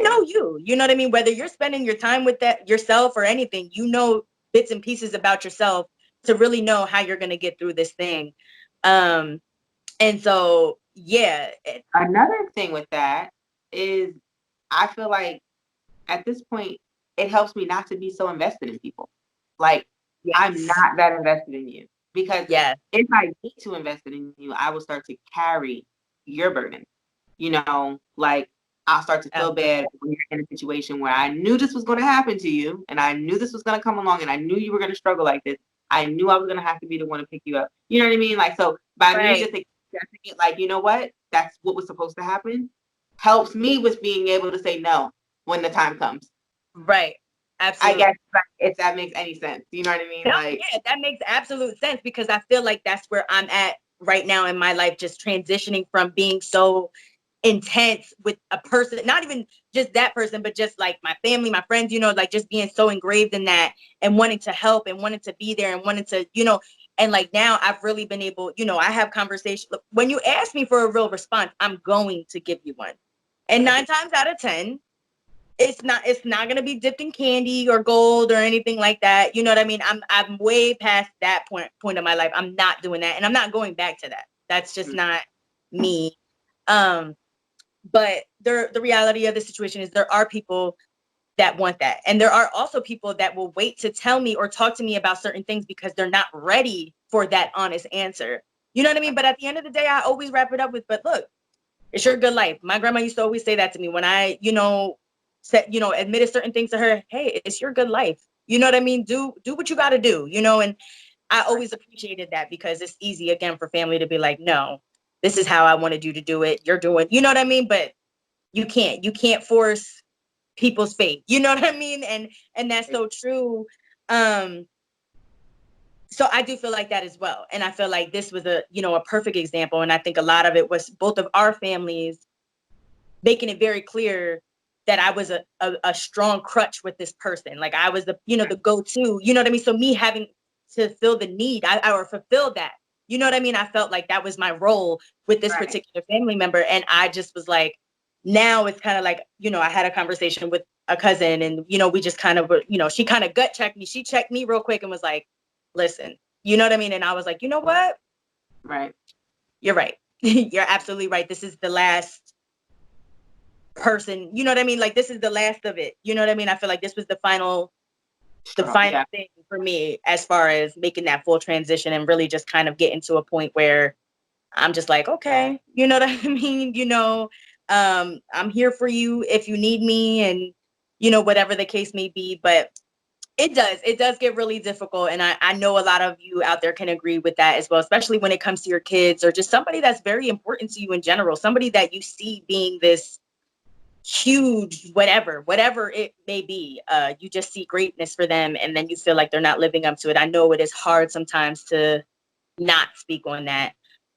You know what I mean? Whether you're spending your time with that yourself or anything, you know, bits and pieces about yourself to really know how you're going to get through this thing. Um, and so, yeah. Another thing with that is I feel like at this point, it helps me not to be so invested in people. Like, I'm Yes. not that invested in you because Yes. if I need to invest in you, I will start to carry your burden. Like I'll start to feel bad when you're in a situation where I knew this was going to happen to you and I knew this was going to come along and I knew you were going to struggle like this. I knew I was going to have to be the one to pick you up. You know what I mean? Like, so by me Right. just accepting it, like, you know what? That's what was supposed to happen helps me with being able to say no when the time comes. Right. I Absolutely. guess if that makes any sense. You know what I mean? No, Like, yeah, that makes absolute sense because I feel like that's where I'm at right now in my life, just transitioning from being so intense with a person, not even just that person, but just like my family, my friends, you know, like just being so engraved in that and wanting to help and wanting to be there and wanting to, you know, and like now I've really been able, you know, I have conversations. When you ask me for a real response, I'm going to give you one. And right, 9 times out of 10, it's not going to be dipped in candy or gold or anything like that. You know what I mean? I'm way past that point of my life. I'm not doing that and I'm not going back to that. That's just not me. Um but the reality of the situation is there are people that want that. And there are also people that will wait to tell me or talk to me about certain things because they're not ready for that honest answer. You know what I mean? But at the end of the day, I always wrap it up with, but look, it's your good life. My grandma used to always say that to me when I, you know, said, you know, admitted certain things to her. Hey, it's your good life. You know what I mean? Do what you got to do, you know, and I always appreciated that because it's easy again for family to be like, no, this is how I wanted you to do it. You're doing, you know what I mean? But you can't force people's faith. You know what I mean? And that's so true. Um, so I do feel like that as well. And I feel like this was a, you know, a perfect example. And I think a lot of it was both of our families making it very clear that I was a strong crutch with this person. Like I was the, you know, the go-to, you know what I mean? So me having to feel the need, or fulfill that, you know what I mean? I felt like that was my role with this right, particular family member. And I just was like, now it's kind of like, you know, I had a conversation with a cousin and, you know, we just kind of were, you know, she kind of gut checked me. She checked me real quick and was like, listen, you know what I mean? And I was like, you know what? right. You're right. You're absolutely right. This is the last person, you know what I mean? Like this is the last of it. You know what I mean? I feel like this was the Strong. final Yeah. thing for me as far as making that full transition and really just kind of getting to a point where I'm just like, okay, you know what I mean? You know, I'm here for you if you need me and you know, whatever the case may be. But it does get really difficult. And I know a lot of you out there can agree with that as well, especially when it comes to your kids or just somebody that's very important to you in general, somebody that you see being this huge whatever it may be. You just see greatness for them and then you feel like they're not living up to it. I know it is hard sometimes to not speak on that.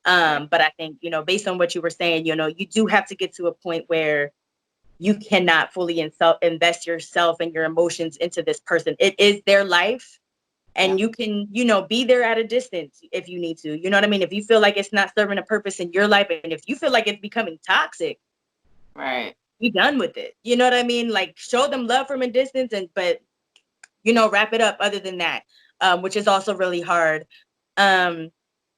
Right. But I think, you know, based on what you were saying, you know, you do have to get to a point where you cannot fully invest yourself and your emotions into this person. It is their life Yeah. and you can, you know, be there at a distance if you need to. You know what I mean? If you feel like it's not serving a purpose in your life and if you feel like it's becoming toxic, Right. be done with it. You know what I mean? Like show them love from a distance but you know, wrap it up other than that, which is also really hard. Um,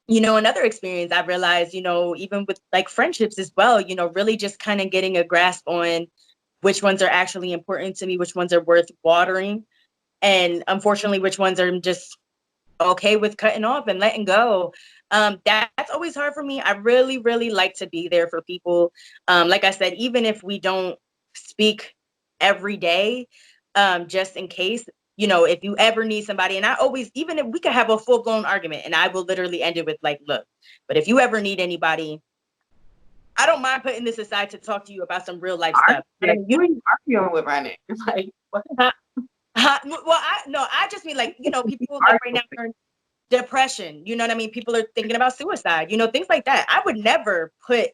you know, another experience I realized, you know, even with like friendships as well, you know, really just kind of getting a grasp on which ones are actually important to me, which ones are worth watering, and unfortunately, which ones are just okay with cutting off and letting go. That's always hard for me. I really, really like to be there for people. Like I said, even if we don't speak every day, just in case. you know, if you ever need somebody, and I always, even if we could have a full blown argument, and I will literally end it with like, look, but if you ever need anybody, I don't mind putting this aside to talk to you about some real life stuff. Who are you arguing with right now? Like, what? Well, I just mean like, you know, people like right now are in depression. You know what I mean? People are thinking about suicide. You know, things like that. I would never put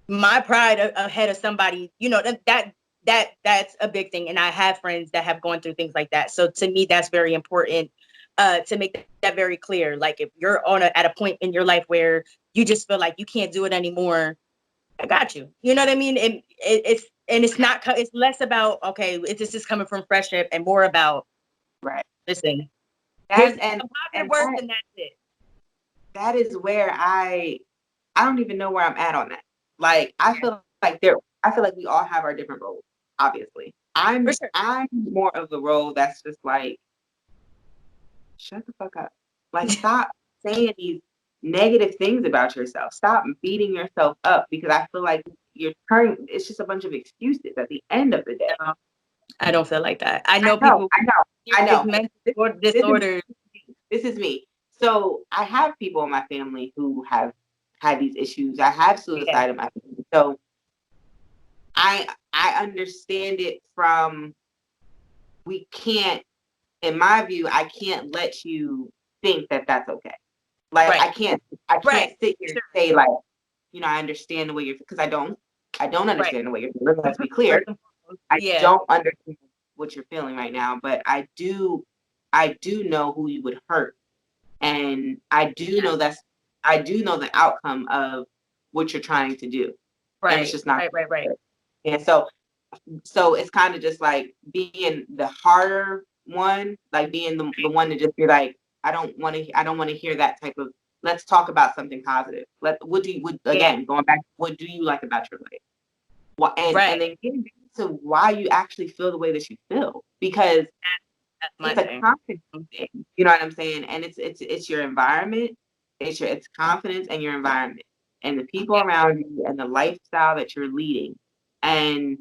my pride ahead of somebody. You know, that's a big thing. And I have friends that have gone through things like that. So to me, that's very important to make that very clear. Like if you're at a point in your life where you just feel like you can't do it anymore, I got you. You know what I mean? And it's not. It's less about okay. This is coming from friendship, and more about right. listen. That's Here's a positive word, and that's it. That is where I don't even know where I'm at on that. Like I feel like we all have our different roles. Obviously, I'm more of the role that's just like shut the fuck up. Like stop saying these negative things about yourself. Stop beating yourself up because I feel like it's just a bunch of excuses at the end of the day. I don't feel like that. I know people. I know. Mental disorders. This is me. So I have people in my family who have had these issues. I have suicide in my family. So I understand it from we can't, in my view, I can't let you think that that's okay. Like I can't sit here and say like, you know, I understand the way you're because I don't understand the way you're feeling. Let's be clear. I don't understand what you're feeling right now, but I do know who you would hurt. And I do know the outcome of what you're trying to do. Right. And it's just not right. And so it's kind of just like being the harder one, like being the one to just be like, I don't want to hear that type of let's talk about something positive. Again, going back, what do you like about your life? And then getting back to why you actually feel the way that you feel. Because it's a confidence thing. You know what I'm saying? And it's your environment, it's confidence and your environment and the people around you and the lifestyle that you're leading. And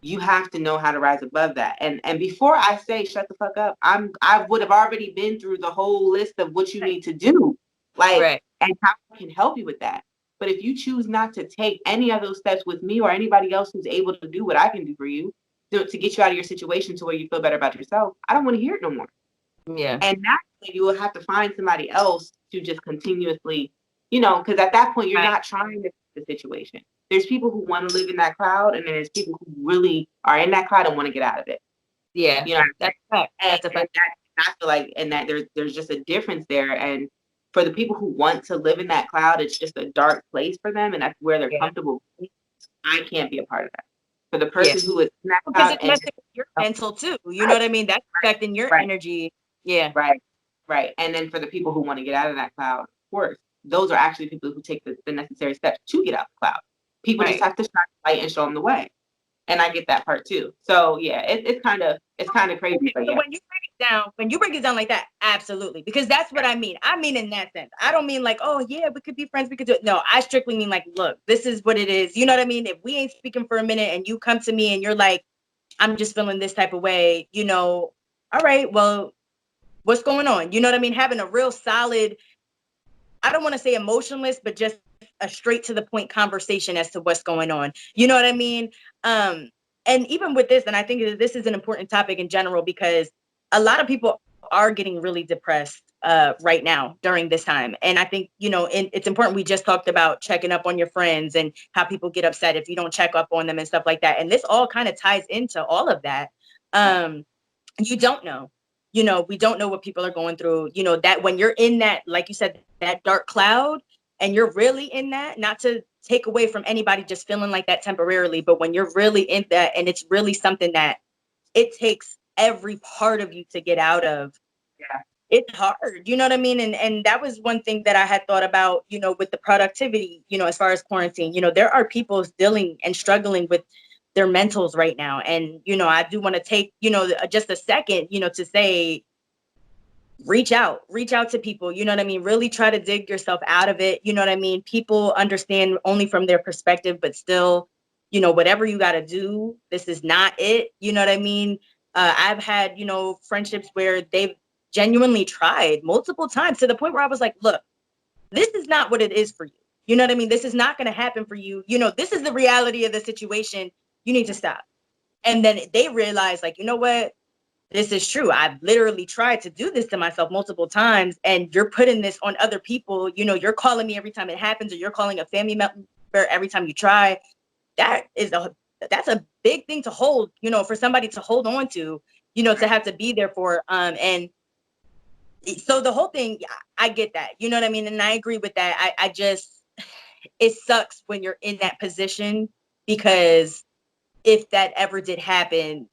you have to know how to rise above that. And before I say shut the fuck up, I would have already been through the whole list of what you need to do. Like and how I can help you with that. But if you choose not to take any of those steps with me or anybody else who's able to do what I can do for you to get you out of your situation to where you feel better about yourself, I don't want to hear it no more. Yeah. And naturally, you will have to find somebody else to just continuously, you know, because at that point, you're not trying to fix the situation. There's people who want to live in that cloud, and then there's people who really are in that cloud and want to get out of it. Yeah. You know, that's a fact. That's a fact. I feel like, and that there's just a difference there. And for the people who want to live in that cloud, it's just a dark place for them, and that's where they're comfortable. I can't be a part of that. For the person who is in that cloud, because it's your mental too. You know what I mean? That's affecting your energy. Yeah. Right. And then for the people who want to get out of that cloud, of course, those are actually people who take the necessary steps to get out of the cloud. People just have to shine the light and show them the way. And I get that part too. So yeah, it's kind of crazy. But so when you break it down like that, absolutely, because that's what I mean. I mean in that sense. I don't mean like, oh yeah, we could be friends, we could do it. No, I strictly mean like, look, this is what it is. You know what I mean? If we ain't speaking for a minute and you come to me and you're like, I'm just feeling this type of way, you know, all right, well, what's going on? You know what I mean? Having a real solid, I don't want to say emotionless, but just a straight to the point conversation as to what's going on. You know what I mean? And even with this, and I think this is an important topic in general, because a lot of people are getting really depressed right now during this time. And I think, you know, it's important. We just talked about checking up on your friends and how people get upset if you don't check up on them and stuff like that. And this all kind of ties into all of that. You don't know. You know, we don't know what people are going through, you know, that when you're in that, like you said, that dark cloud and you're really in that, not to take away from anybody just feeling like that temporarily, but when you're really in that and it's really something that it takes every part of you to get out of, it's hard, you know what I mean? And that was one thing that I had thought about, you know, with the productivity, you know, as far as quarantine, you know, there are people dealing and struggling with their mentals right now. And, you know, I do want to take, you know, just a second, you know, to say, reach out to people, you know what I mean? Really try to dig yourself out of it. You know what I mean? People understand only from their perspective, but still, you know, whatever you got to do, this is not it. You know what I mean? I've had, you know, friendships where they've genuinely tried multiple times to the point where I was like, look, this is not what it is for you. You know what I mean? This is not going to happen for you. You know, this is the reality of the situation. You need to stop. And then they realize, like, you know what? This is true. I've literally tried to do this to myself multiple times, and you're putting this on other people. You know, you're calling me every time it happens, or you're calling a family member every time you try. That is that's a big thing to hold, you know, for somebody to hold on to, you know, to have to be there for. And so the whole thing, I get that, you know what I mean? And I agree with that. I just, it sucks when you're in that position, because if that ever did happen,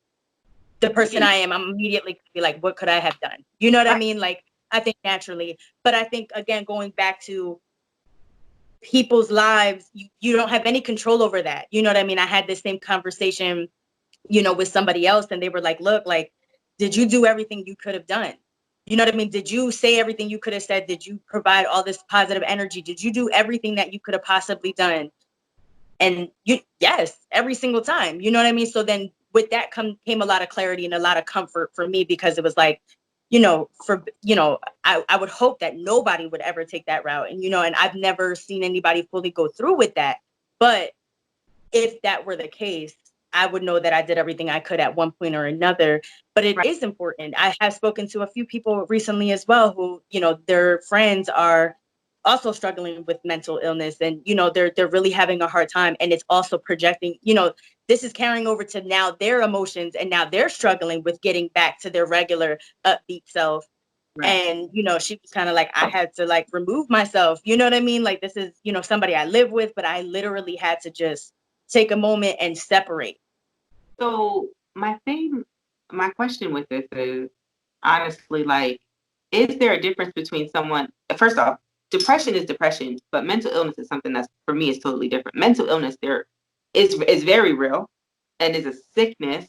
the person I am, I'm immediately gonna be like, what could I have done? You know what I mean? Like, I think naturally, but I think, again, going back to people's lives, you don't have any control over that. You know what I mean? I had this same conversation, you know, with somebody else, and they were like, look, like, did you do everything you could have done? You know what I mean? Did you say everything you could have said? Did you provide all this positive energy? Did you do everything that you could have possibly done? And yes, every single time, you know what I mean? So then with that came a lot of clarity and a lot of comfort for me, because it was like, you know, I would hope that nobody would ever take that route. And, you know, and I've never seen anybody fully go through with that. But if that were the case, I would know that I did everything I could at one point or another. But it is important. I have spoken to a few people recently as well who, you know, their friends are also struggling with mental illness, and, you know, they're really having a hard time, and it's also projecting, you know, this is carrying over to now their emotions, and now they're struggling with getting back to their regular upbeat self. Right. And, you know, she was kind of like, I had to, like, remove myself, you know what I mean? Like, this is, you know, somebody I live with, but I literally had to just take a moment and separate. So my question with this is, honestly, like, is there a difference between someone, first off, depression is depression, but mental illness is something that's, for me, is totally different. Mental illness there is very real and is a sickness,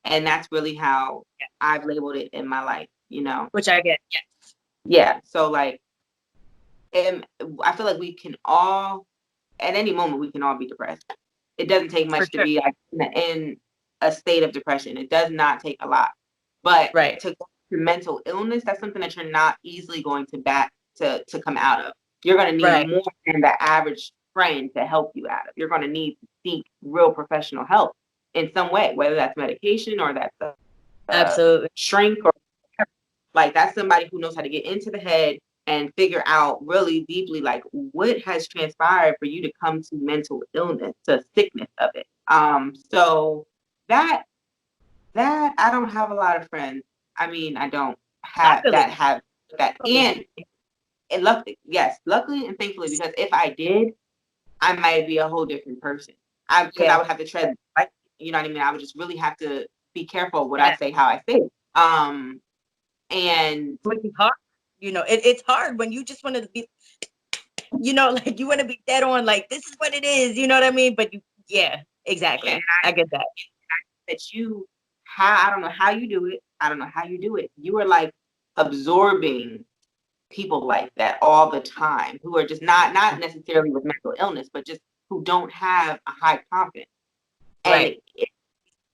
and that's really how I've labeled it in my life, you know? Which I get. Yeah. Yeah. So, like, and I feel like we can all, at any moment, we can all be depressed. It doesn't take For much to sure. be like in a state of depression. It does not take a lot. But Right. to go through mental illness, that's something that you're not easily going to come out of. You're going to need Right. more than the average friend to help you out of. You're going to need to seek real professional help in some way, whether that's medication or that's a Absolutely. shrink, or like, that's somebody who knows how to get into the head and figure out really deeply, like, what has transpired for you to come to mental illness, to sickness of it. So that I don't have a lot of friends. I mean, I don't have Luckily. that. And luckily, yes, luckily and thankfully, because if I did, I might be a whole different person. Because I would have to tread, like, you know what I mean? I would just really have to be careful what I say, how I say it. And Which is hard. You know, it's hard when you just want to be, you know, like, you want to be dead on, like, this is what it is, you know what I mean? But yeah, exactly. and I get that. that you how I don't know how you do it. I don't know how you do it. You are like absorbing people like that all the time, who are just not necessarily with mental illness, but just who don't have a high confidence. And Right.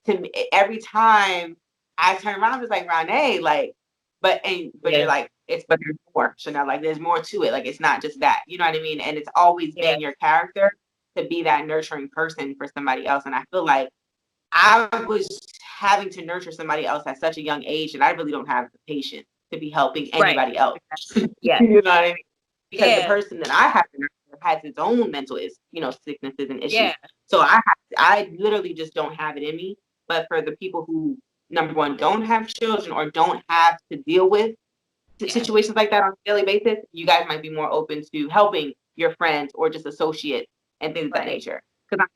to me, every time I turn around, it's like, Ronai, like, but Yeah. you're like, but there's more. So now, like, there's more to it. Like, it's not just that. You know what I mean? And it's always Yeah. been your character to be that nurturing person for somebody else. And I feel like I was having to nurture somebody else at such a young age, and I really don't have the patience to be helping Right. anybody else. Yeah. You know what I mean? Because the Yeah. person that I have to nurture has its own mental sicknesses and issues. Yeah. So I literally just don't have it in me. But for the people who, number one, don't have children or don't have to deal with situations like that on a daily basis, you guys might be more open to helping your friends or just associates and things of that nature. Because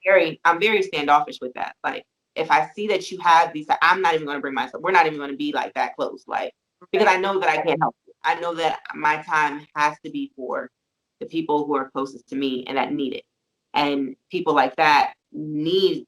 I'm very standoffish with that. Like, if I see that you have these, I'm not even going to bring myself. We're not even going to be like that close. Like, because I know that I can't help you. I know that my time has to be for the people who are closest to me and that need it. And people like that need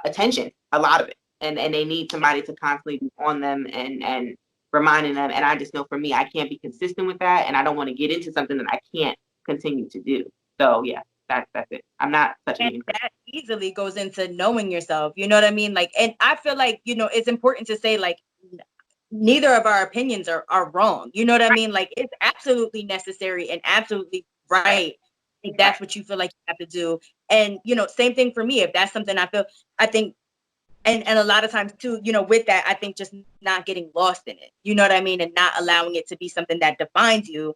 attention, a lot of it, and they need somebody to constantly be on them and reminding them. And I just know, for me, I can't be consistent with that, and I don't want to get into something that I can't continue to do. So yeah. That's it. I'm not such a And mean person. that easily goes into knowing yourself. You know what I mean? Like, and I feel like, it's important to say, like, neither of our opinions are wrong. You know what I mean? Like, it's absolutely necessary and absolutely right if that's what you feel like you have to do. And, same thing for me. If that's something I think, and a lot of times too, with that, I think just not getting lost in it. You know what I mean? And not allowing it to be something that defines you,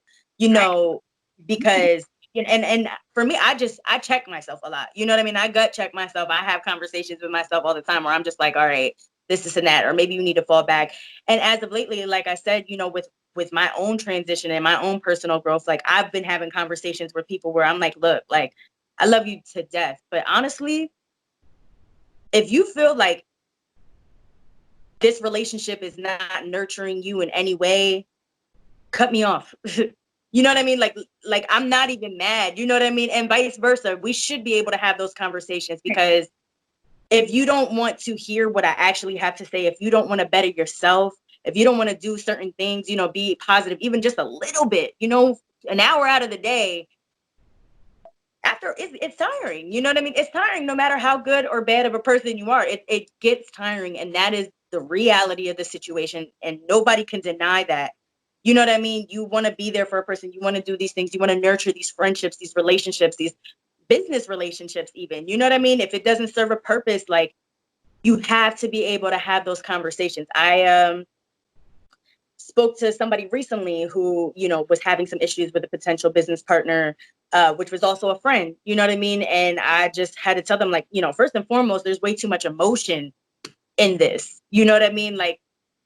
because and for me, I check myself a lot. You know what I mean? I gut check myself. I have conversations with myself all the time where I'm just like, all right, this and that, or maybe you need to fall back. And as of lately, like I said, with my own transition and my own personal growth, like I've been having conversations with people where I'm like, look, like I love you to death, but honestly, if you feel like this relationship is not nurturing you in any way, cut me off. You know what I mean? Like I'm not even mad. You know what I mean? And vice versa. We should be able to have those conversations, because if you don't want to hear what I actually have to say, if you don't want to better yourself, if you don't want to do certain things, be positive, even just a little bit, an hour out of the day, after it's tiring. You know what I mean? It's tiring no matter how good or bad of a person you are. It gets tiring, and that is the reality of the situation, and nobody can deny that. You know what I mean? You want to be there for a person. You want to do these things. You want to nurture these friendships, these relationships, these business relationships even. You know what I mean? If it doesn't serve a purpose, like, you have to be able to have those conversations. I spoke to somebody recently who, was having some issues with a potential business partner, which was also a friend, you know what I mean? And I just had to tell them, like, first and foremost, there's way too much emotion in this. You know what I mean? Like,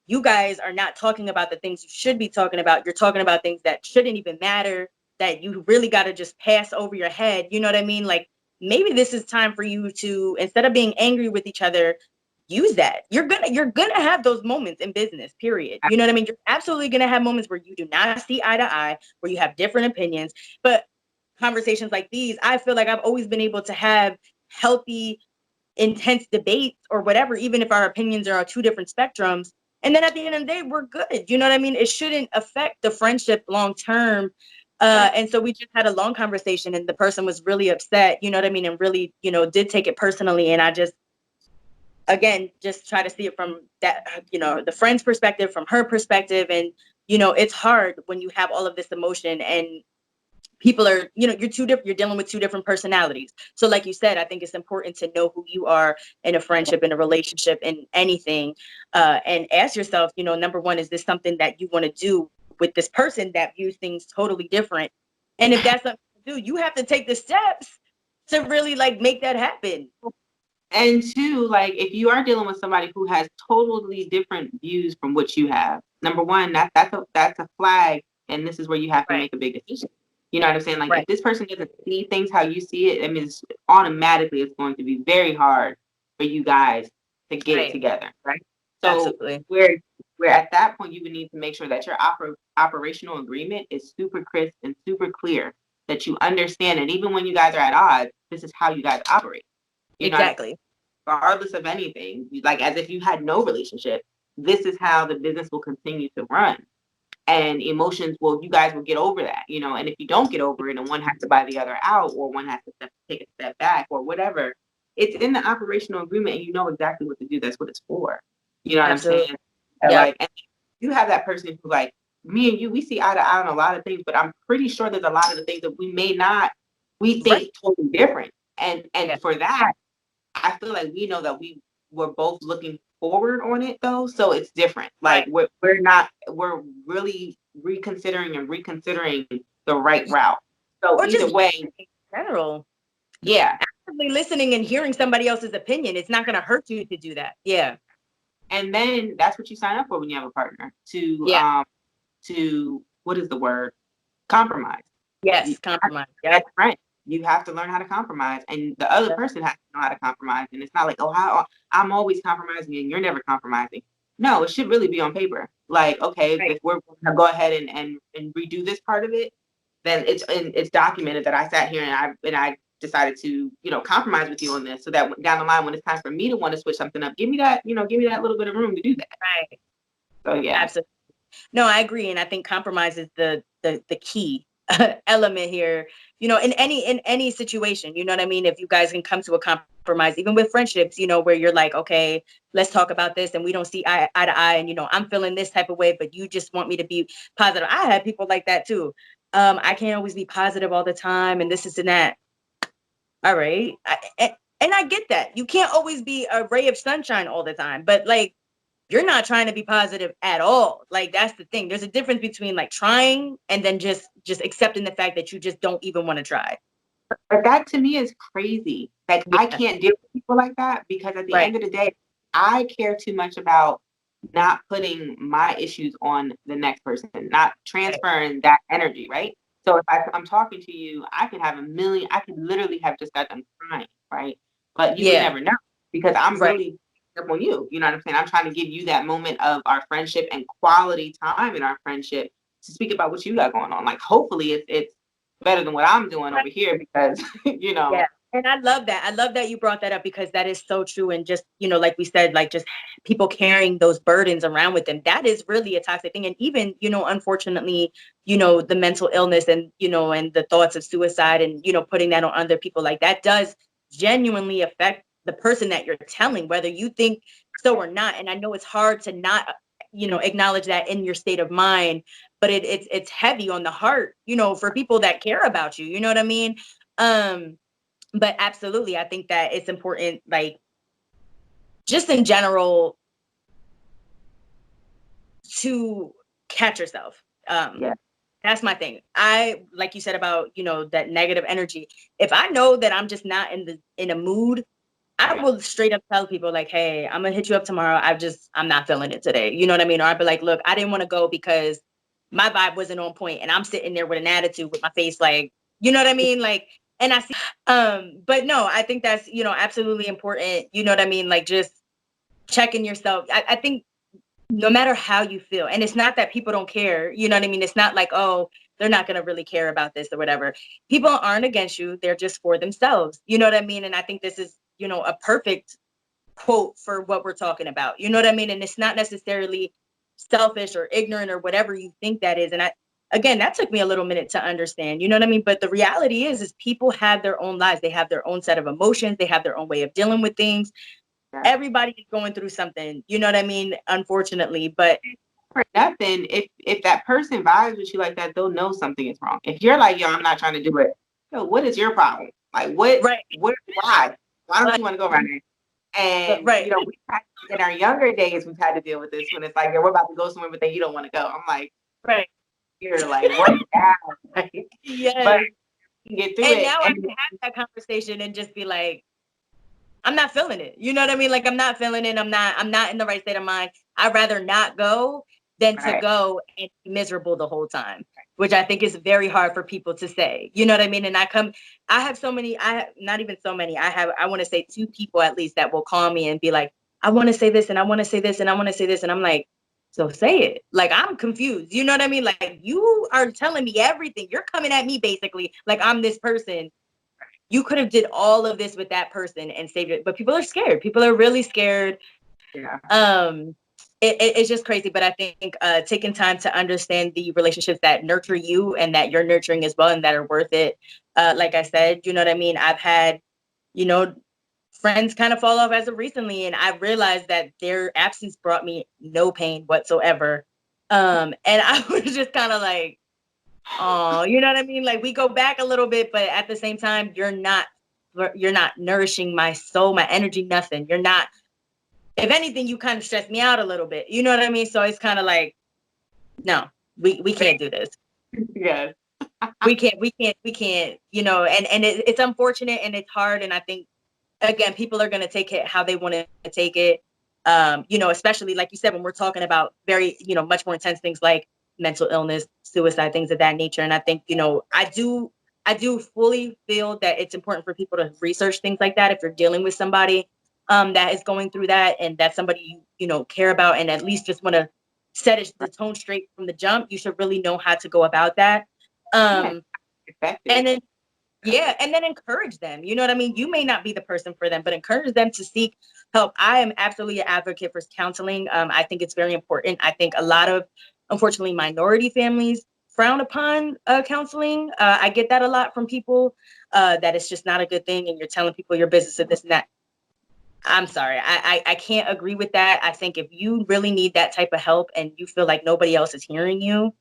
you guys are not talking about the things you should be talking about. You're talking about things that shouldn't even matter, that you really got to just pass over your head. You know what I mean? Like, maybe this is time for you to, instead of being angry with each other, use that. You're gonna have those moments in business, period. You know what I mean? You're absolutely gonna have moments where you do not see eye to eye, where you have different opinions. But conversations like these, I feel like I've always been able to have healthy, intense debates or whatever, even if our opinions are on two different spectrums. And then at the end of the day, we're good. You know what I mean? It shouldn't affect the friendship long term. And so we just had a long conversation, and the person was really upset, you know what I mean? And really, did take it personally. And I just, again, just try to see it from that, the friend's perspective, from her perspective. And, it's hard when you have all of this emotion, and people are, you're two different, you're dealing with two different personalities. So like you said, I think it's important to know who you are in a friendship, in a relationship, in anything, and ask yourself, number one, is this something that you want to do with this person that views things totally different? And if that's something to do, you have to take the steps to really, like, make that happen. And two, like, if you are dealing with somebody who has totally different views from what you have, number one, that's a flag, and this is where you have to Right. make a big decision. You know what I'm saying? Like, Right. if this person doesn't see things how you see it, I mean, automatically it's going to be very hard for you guys to get it together, right? So Absolutely. where at that point you would need to make sure that your operational agreement is super crisp and super clear, that you understand, and even when you guys are at odds, this is how you guys operate. You know, Exactly. regardless of anything, like as if you had no relationship, this is how the business will continue to run. And emotions will, you guys will get over that, and if you don't get over it and one has to buy the other out, or one has to take a step back or whatever, it's in the operational agreement and you know exactly what to do. That's what it's for. You know what Absolutely. I'm saying? Yep. Like, and you have that person who, like, me and you, we see eye to eye on a lot of things, but I'm pretty sure there's a lot of the things that we Right. think totally different. And Yeah. for that, I feel like we know that we were both looking forward on it though, so it's different. Like, Right. we're really reconsidering the right route. So Or either just way, in general, yeah. actively listening and hearing somebody else's opinion, it's not going to hurt you to do that. Yeah. And then that's what you sign up for when you have a partner, Yeah. to what is the word? Compromise. Yes. Compromise. That's Yep. right. You have to learn how to compromise, and the other Yep. person has to know how to compromise. And it's not like, oh, how I'm always compromising and you're never compromising. No, it should really be on paper. Like, okay, Right. if we're gonna go ahead and redo this part of it, then it's documented that I sat here and I decided to, compromise with you on this, so that down the line when it's time for me to want to switch something up, give me that little bit of room to do that. Right. So yeah. Absolutely. No, I agree. And I think compromise is the key element here. in any situation, you know what I mean? If you guys can come to a compromise, even with friendships, where you're like, okay, let's talk about this, and we don't see eye to eye, and I'm feeling this type of way, but you just want me to be positive. I had people like that too. I can't always be positive all the time, and this is and that. All right, and I get that. You can't always be a ray of sunshine all the time, but like, you're not trying to be positive at all. Like, that's the thing. There's a difference between like trying and then just accepting the fact that you just don't even want to try. But that to me is crazy. Like, I Yeah. can't deal with people like that because at the Right. end of the day, I care too much about not putting my issues on the next person, not Right. transferring that energy, right? So if I'm talking to you, I could have I could literally have just got done crying, right? But you would Yeah. never know because I'm Right. really up on you. You know what I'm saying? I'm trying to give you that moment of our friendship and quality time in our friendship to speak about what you got going on. Like, hopefully it's better than what I'm doing over here because, you Yeah. know. And I love that. I love that you brought that up because that is so true. And just, like we said, like just people carrying those burdens around with them, that is really a toxic thing. And even, unfortunately, the mental illness and, and the thoughts of suicide and, putting that on other people, like that does genuinely affect the person that you're telling, whether you think so or not. And I know it's hard to not, acknowledge that in your state of mind, but it's heavy on the heart, for people that care about you. You know what I mean? But absolutely, I think that it's important, like just in general, to catch yourself. Yeah. That's my thing. I, like you said about, that negative energy. If I know that I'm just not in a mood, I will straight up tell people like, hey, I'm gonna hit you up tomorrow. I'm not feeling it today. You know what I mean? Or I'd be like, look, I didn't want to go because my vibe wasn't on point and I'm sitting there with an attitude with my face like, you know what I mean? Like, and I see, but no, I think that's, absolutely important. You know what I mean? Like just checking yourself. I think no matter how you feel, and it's not that people don't care, you know what I mean? It's not like, oh, they're not going to really care about this or whatever. People aren't against you. They're just for themselves. You know what I mean? And I think this is, a perfect quote for what we're talking about. You know what I mean? And it's not necessarily selfish or ignorant or whatever you think that is. And again, that took me a little minute to understand, you know what I mean? But the reality is people have their own lives. They have their own set of emotions. They have their own way of dealing with things. Yeah. Everybody is going through something, you know what I mean? Unfortunately, but For nothing, if that person vibes with you like that, they'll know something is wrong. If you're like, yo, I'm not trying to do it, yo, what is your problem? Like, right, why don't right, you want to go right now? And right, in our younger days, we've had to deal with this when it's like, yeah, we're about to go somewhere, but then you don't want to go. I'm like, right. you're like, what now? Like, but Yes. you can get through And it. now I And can have that conversation and just be like, I'm not feeling it. You know what I mean? Like I'm not feeling it. I'm not in the right state of mind. I'd rather not go than to right, go and be miserable the whole time, which I think is very hard for people to say. You know what I mean? And I have so many, not even so many. I want to say two people at least that will call me and be like, I want to say this and I want to say this and I want to say this. And I'm like, so say it. Like I'm confused. You know what I mean? Like you are telling me everything. You're coming at me basically like I'm this person. You could have did all of this with that person and saved it, but people are scared. People are really scared. yeah, It's just crazy, but I think taking time to understand the relationships that nurture you and that you're nurturing as well and that are worth it. Like I said, you know what I mean? I've had, you know, friends kind of fall off as of recently, and I realized that their absence brought me no pain whatsoever. And I was just kind of like, oh, you know what I mean? Like we go back a little bit, but at the same time, you're not nourishing my soul, my energy, nothing. You're not, if anything, you kind of stress me out a little bit. You know what I mean? So it's kind of like, no, we can't do this. yeah, We can't, and it's unfortunate and it's hard. And I think again, people are gonna take it how they want to take it. Especially like you said, when we're talking about very, much more intense things like mental illness, suicide, things of that nature. And I think, I do fully feel that it's important for people to research things like that if you're dealing with somebody that is going through that and that's somebody care about and at least just want to the tone straight from the jump. You should really know how to go about that. yeah, Um, effective. and then yeah, and then encourage them. You know what I mean? You may not be the person for them, but encourage them to seek help. I am absolutely an advocate for counseling. I think it's very important. I think a lot of, unfortunately, minority families frown upon counseling. I get that a lot from people, that it's just not a good thing and you're telling people your business and this and that. I'm sorry. I can't agree with that. I think if you really need that type of help and you feel like nobody else is hearing you,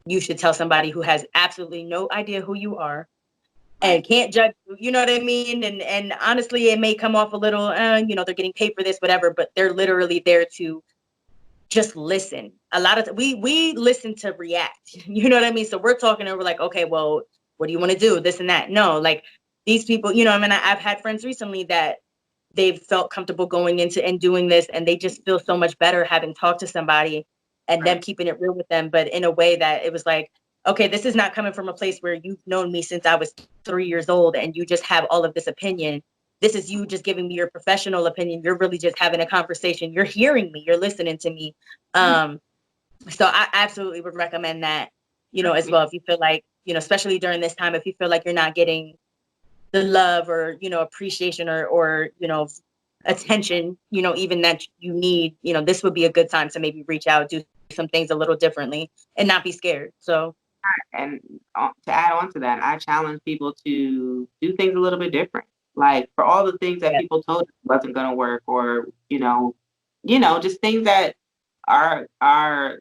you should tell somebody who has absolutely no idea who you are and can't judge you. You know what I mean? And honestly, it may come off a little, they're getting paid for this, whatever, but they're literally there to just listen. A lot of we listen to react. You know what I mean? So we're talking and we're like, okay, well, what do you want to do? This and that. No, like these people, I mean, I've had friends recently that they've felt comfortable going into and doing this, and they just feel so much better having talked to somebody and them keeping it real with them, but in a way that it was like, okay, this is not coming from a place where you've known me since I was 3 years old and you just have all of this opinion. This is you just giving me your professional opinion. You're really just having a conversation. You're hearing me. You're listening to me. So I absolutely would recommend that, as well. If you feel like, especially during this time, if you feel like you're not getting the love or, appreciation or, attention, even that you need, this would be a good time to maybe reach out, do some things a little differently and not be scared. So. And to add on to that, I challenge people to do things a little bit different. Like for all the things that people told us wasn't going to work, or just things that our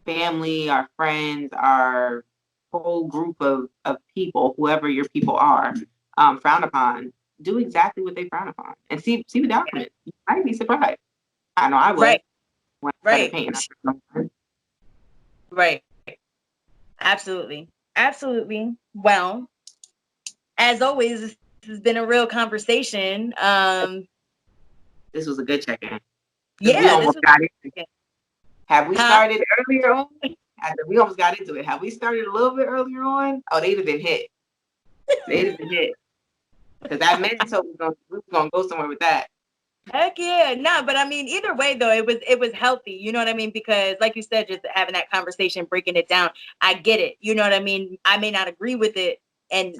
family, our friends, our whole group of people, whoever your people are, frown upon. Do exactly what they frown upon, and see the outcome. You might be surprised. I know I was. Right. When I started painting. Right. Absolutely. Absolutely. Well, as always, this has been a real conversation. This was a good check-in. Yeah. We almost got into it. Have we started earlier on? We almost got into it. Have we started a little bit earlier on? Oh, they'd have been hit. Because that meant so we were going to go somewhere with that. Heck yeah. No, but I mean, either way though, it was healthy. You know what I mean? Because like you said, just having that conversation, breaking it down, I get it. You know what I mean? I may not agree with it. And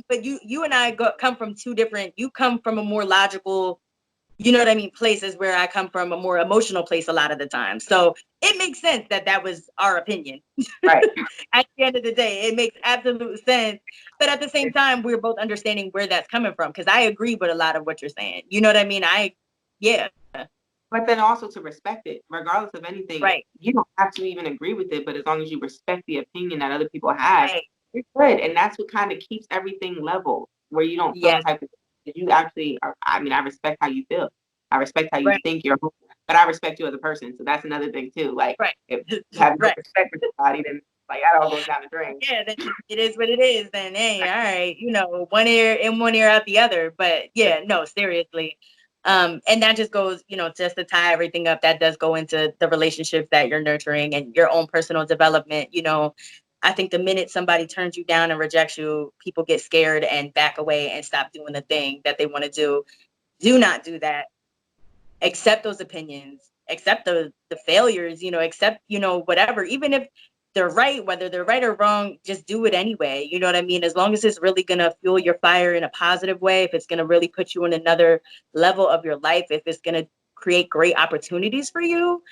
but you and I come from two different, you come from a more logical, you know what I mean, places, where I come from a more emotional place a lot of the time. So it makes sense that was our opinion. Right. At the end of the day, it makes absolute sense. But at the same time, we're both understanding where that's coming from, because I agree with a lot of what you're saying. You know what I mean? Yeah. But then also to respect it, regardless of anything. Right. You don't have to even agree with it, but as long as you respect the opinion that other people have, you're good. And that's what kind of keeps everything level, where you don't feel the type of, you actually are. I mean, I respect how you feel. I respect how you think you're, but I respect you as a person. So that's another thing too. Like if you have no respect for somebody, then like that all goes down the drain. Yeah, then it is what it is. Then hey, all right, one ear in, one ear out the other. But yeah, no, seriously. And that just goes, just to tie everything up, that does go into the relationships that you're nurturing and your own personal development. I think the minute somebody turns you down and rejects you, people get scared and back away and stop doing the thing that they want to do. Do not do that. Accept those opinions, accept the failures, accept, whatever, even if they're right, whether they're right or wrong, just do it anyway. You know what I mean? As long as it's really going to fuel your fire in a positive way, if it's going to really put you in another level of your life, if it's going to create great opportunities for you,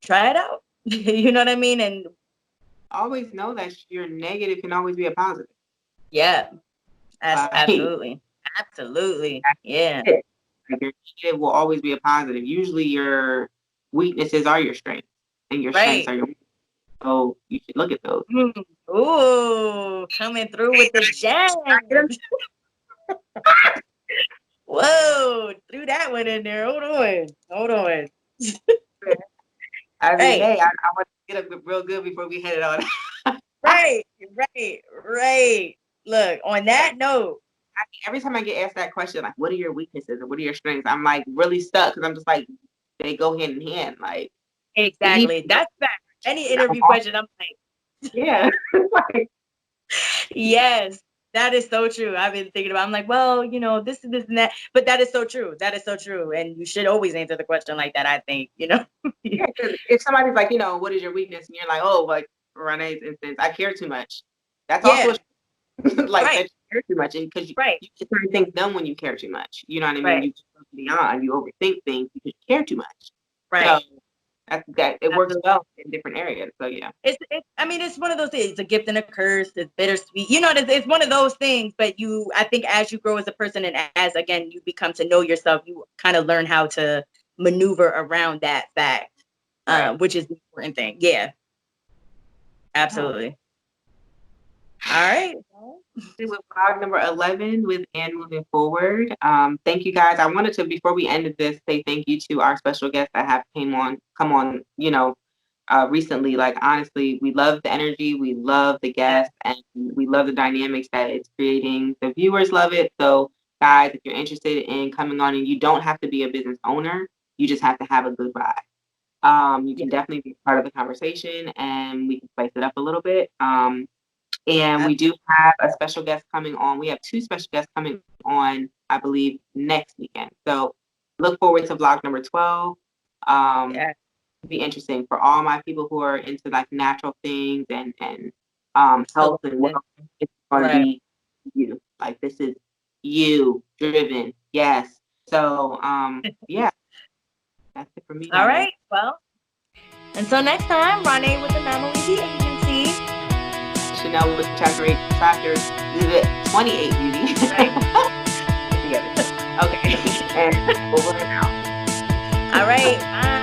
try it out. You know what I mean? And always know that your negative can always be a positive. Yeah, absolutely. Absolutely. Yeah. Like your negative will always be a positive. Usually your weaknesses are your strengths, and your strengths are your weaknesses. So you should look at those. Ooh, coming through with the gems. Whoa, threw that one in there. Hold on. I mean, hey, I want to get up real good before we head it on. Right. Look, on that note, every time I get asked that question, like, what are your weaknesses or what are your strengths? I'm like really stuck, because I'm just like, they go hand in hand. Like, exactly. That's fact. Any interview question, I'm like, yeah. Yes, that is so true. I've been thinking about, I'm like, well, this and this and that, but that is so true. And you should always answer the question like that, I think, Yeah, if somebody's like, what is your weakness? And you're like, oh, like Ronai's instance, I care too much. That's also like that you care too much, and because you get certain things done when you care too much. You know what I mean? You go beyond, you overthink things because you care too much. Right. That it works Absolutely. well in different areas. So yeah. I mean, it's one of those things. It's a gift and a curse. It's bittersweet. You know, it's one of those things. But I think, as you grow as a person, and as again you become to know yourself, you kind of learn how to maneuver around that fact, Right. which is the important thing. Yeah, absolutely. All right. With vlog number 11 with And Moving Forward. Thank you guys. I wanted to, before we ended this, say thank you to our special guests that have come on, recently. Like, honestly, we love the energy, we love the guests, and we love the dynamics that it's creating. The viewers love it. So guys, if you're interested in coming on, and you don't have to be a business owner, you just have to have a good vibe. You can definitely be part of the conversation, and we can spice it up a little bit. And we do have a special guest coming on. We have 2 special guests coming on, I believe, next weekend. So look forward to vlog number 12. Yeah. Be interesting for all my people who are into like natural things and health and wealth. It's going to be you. Like, this is you driven. Yes. So yeah, that's it for me, All guys. right. Well, until next time, Ronai with the Anomaly Agency. Chynel with chapter 28 beauty. Together. Okay. And over and out. All right. Bye.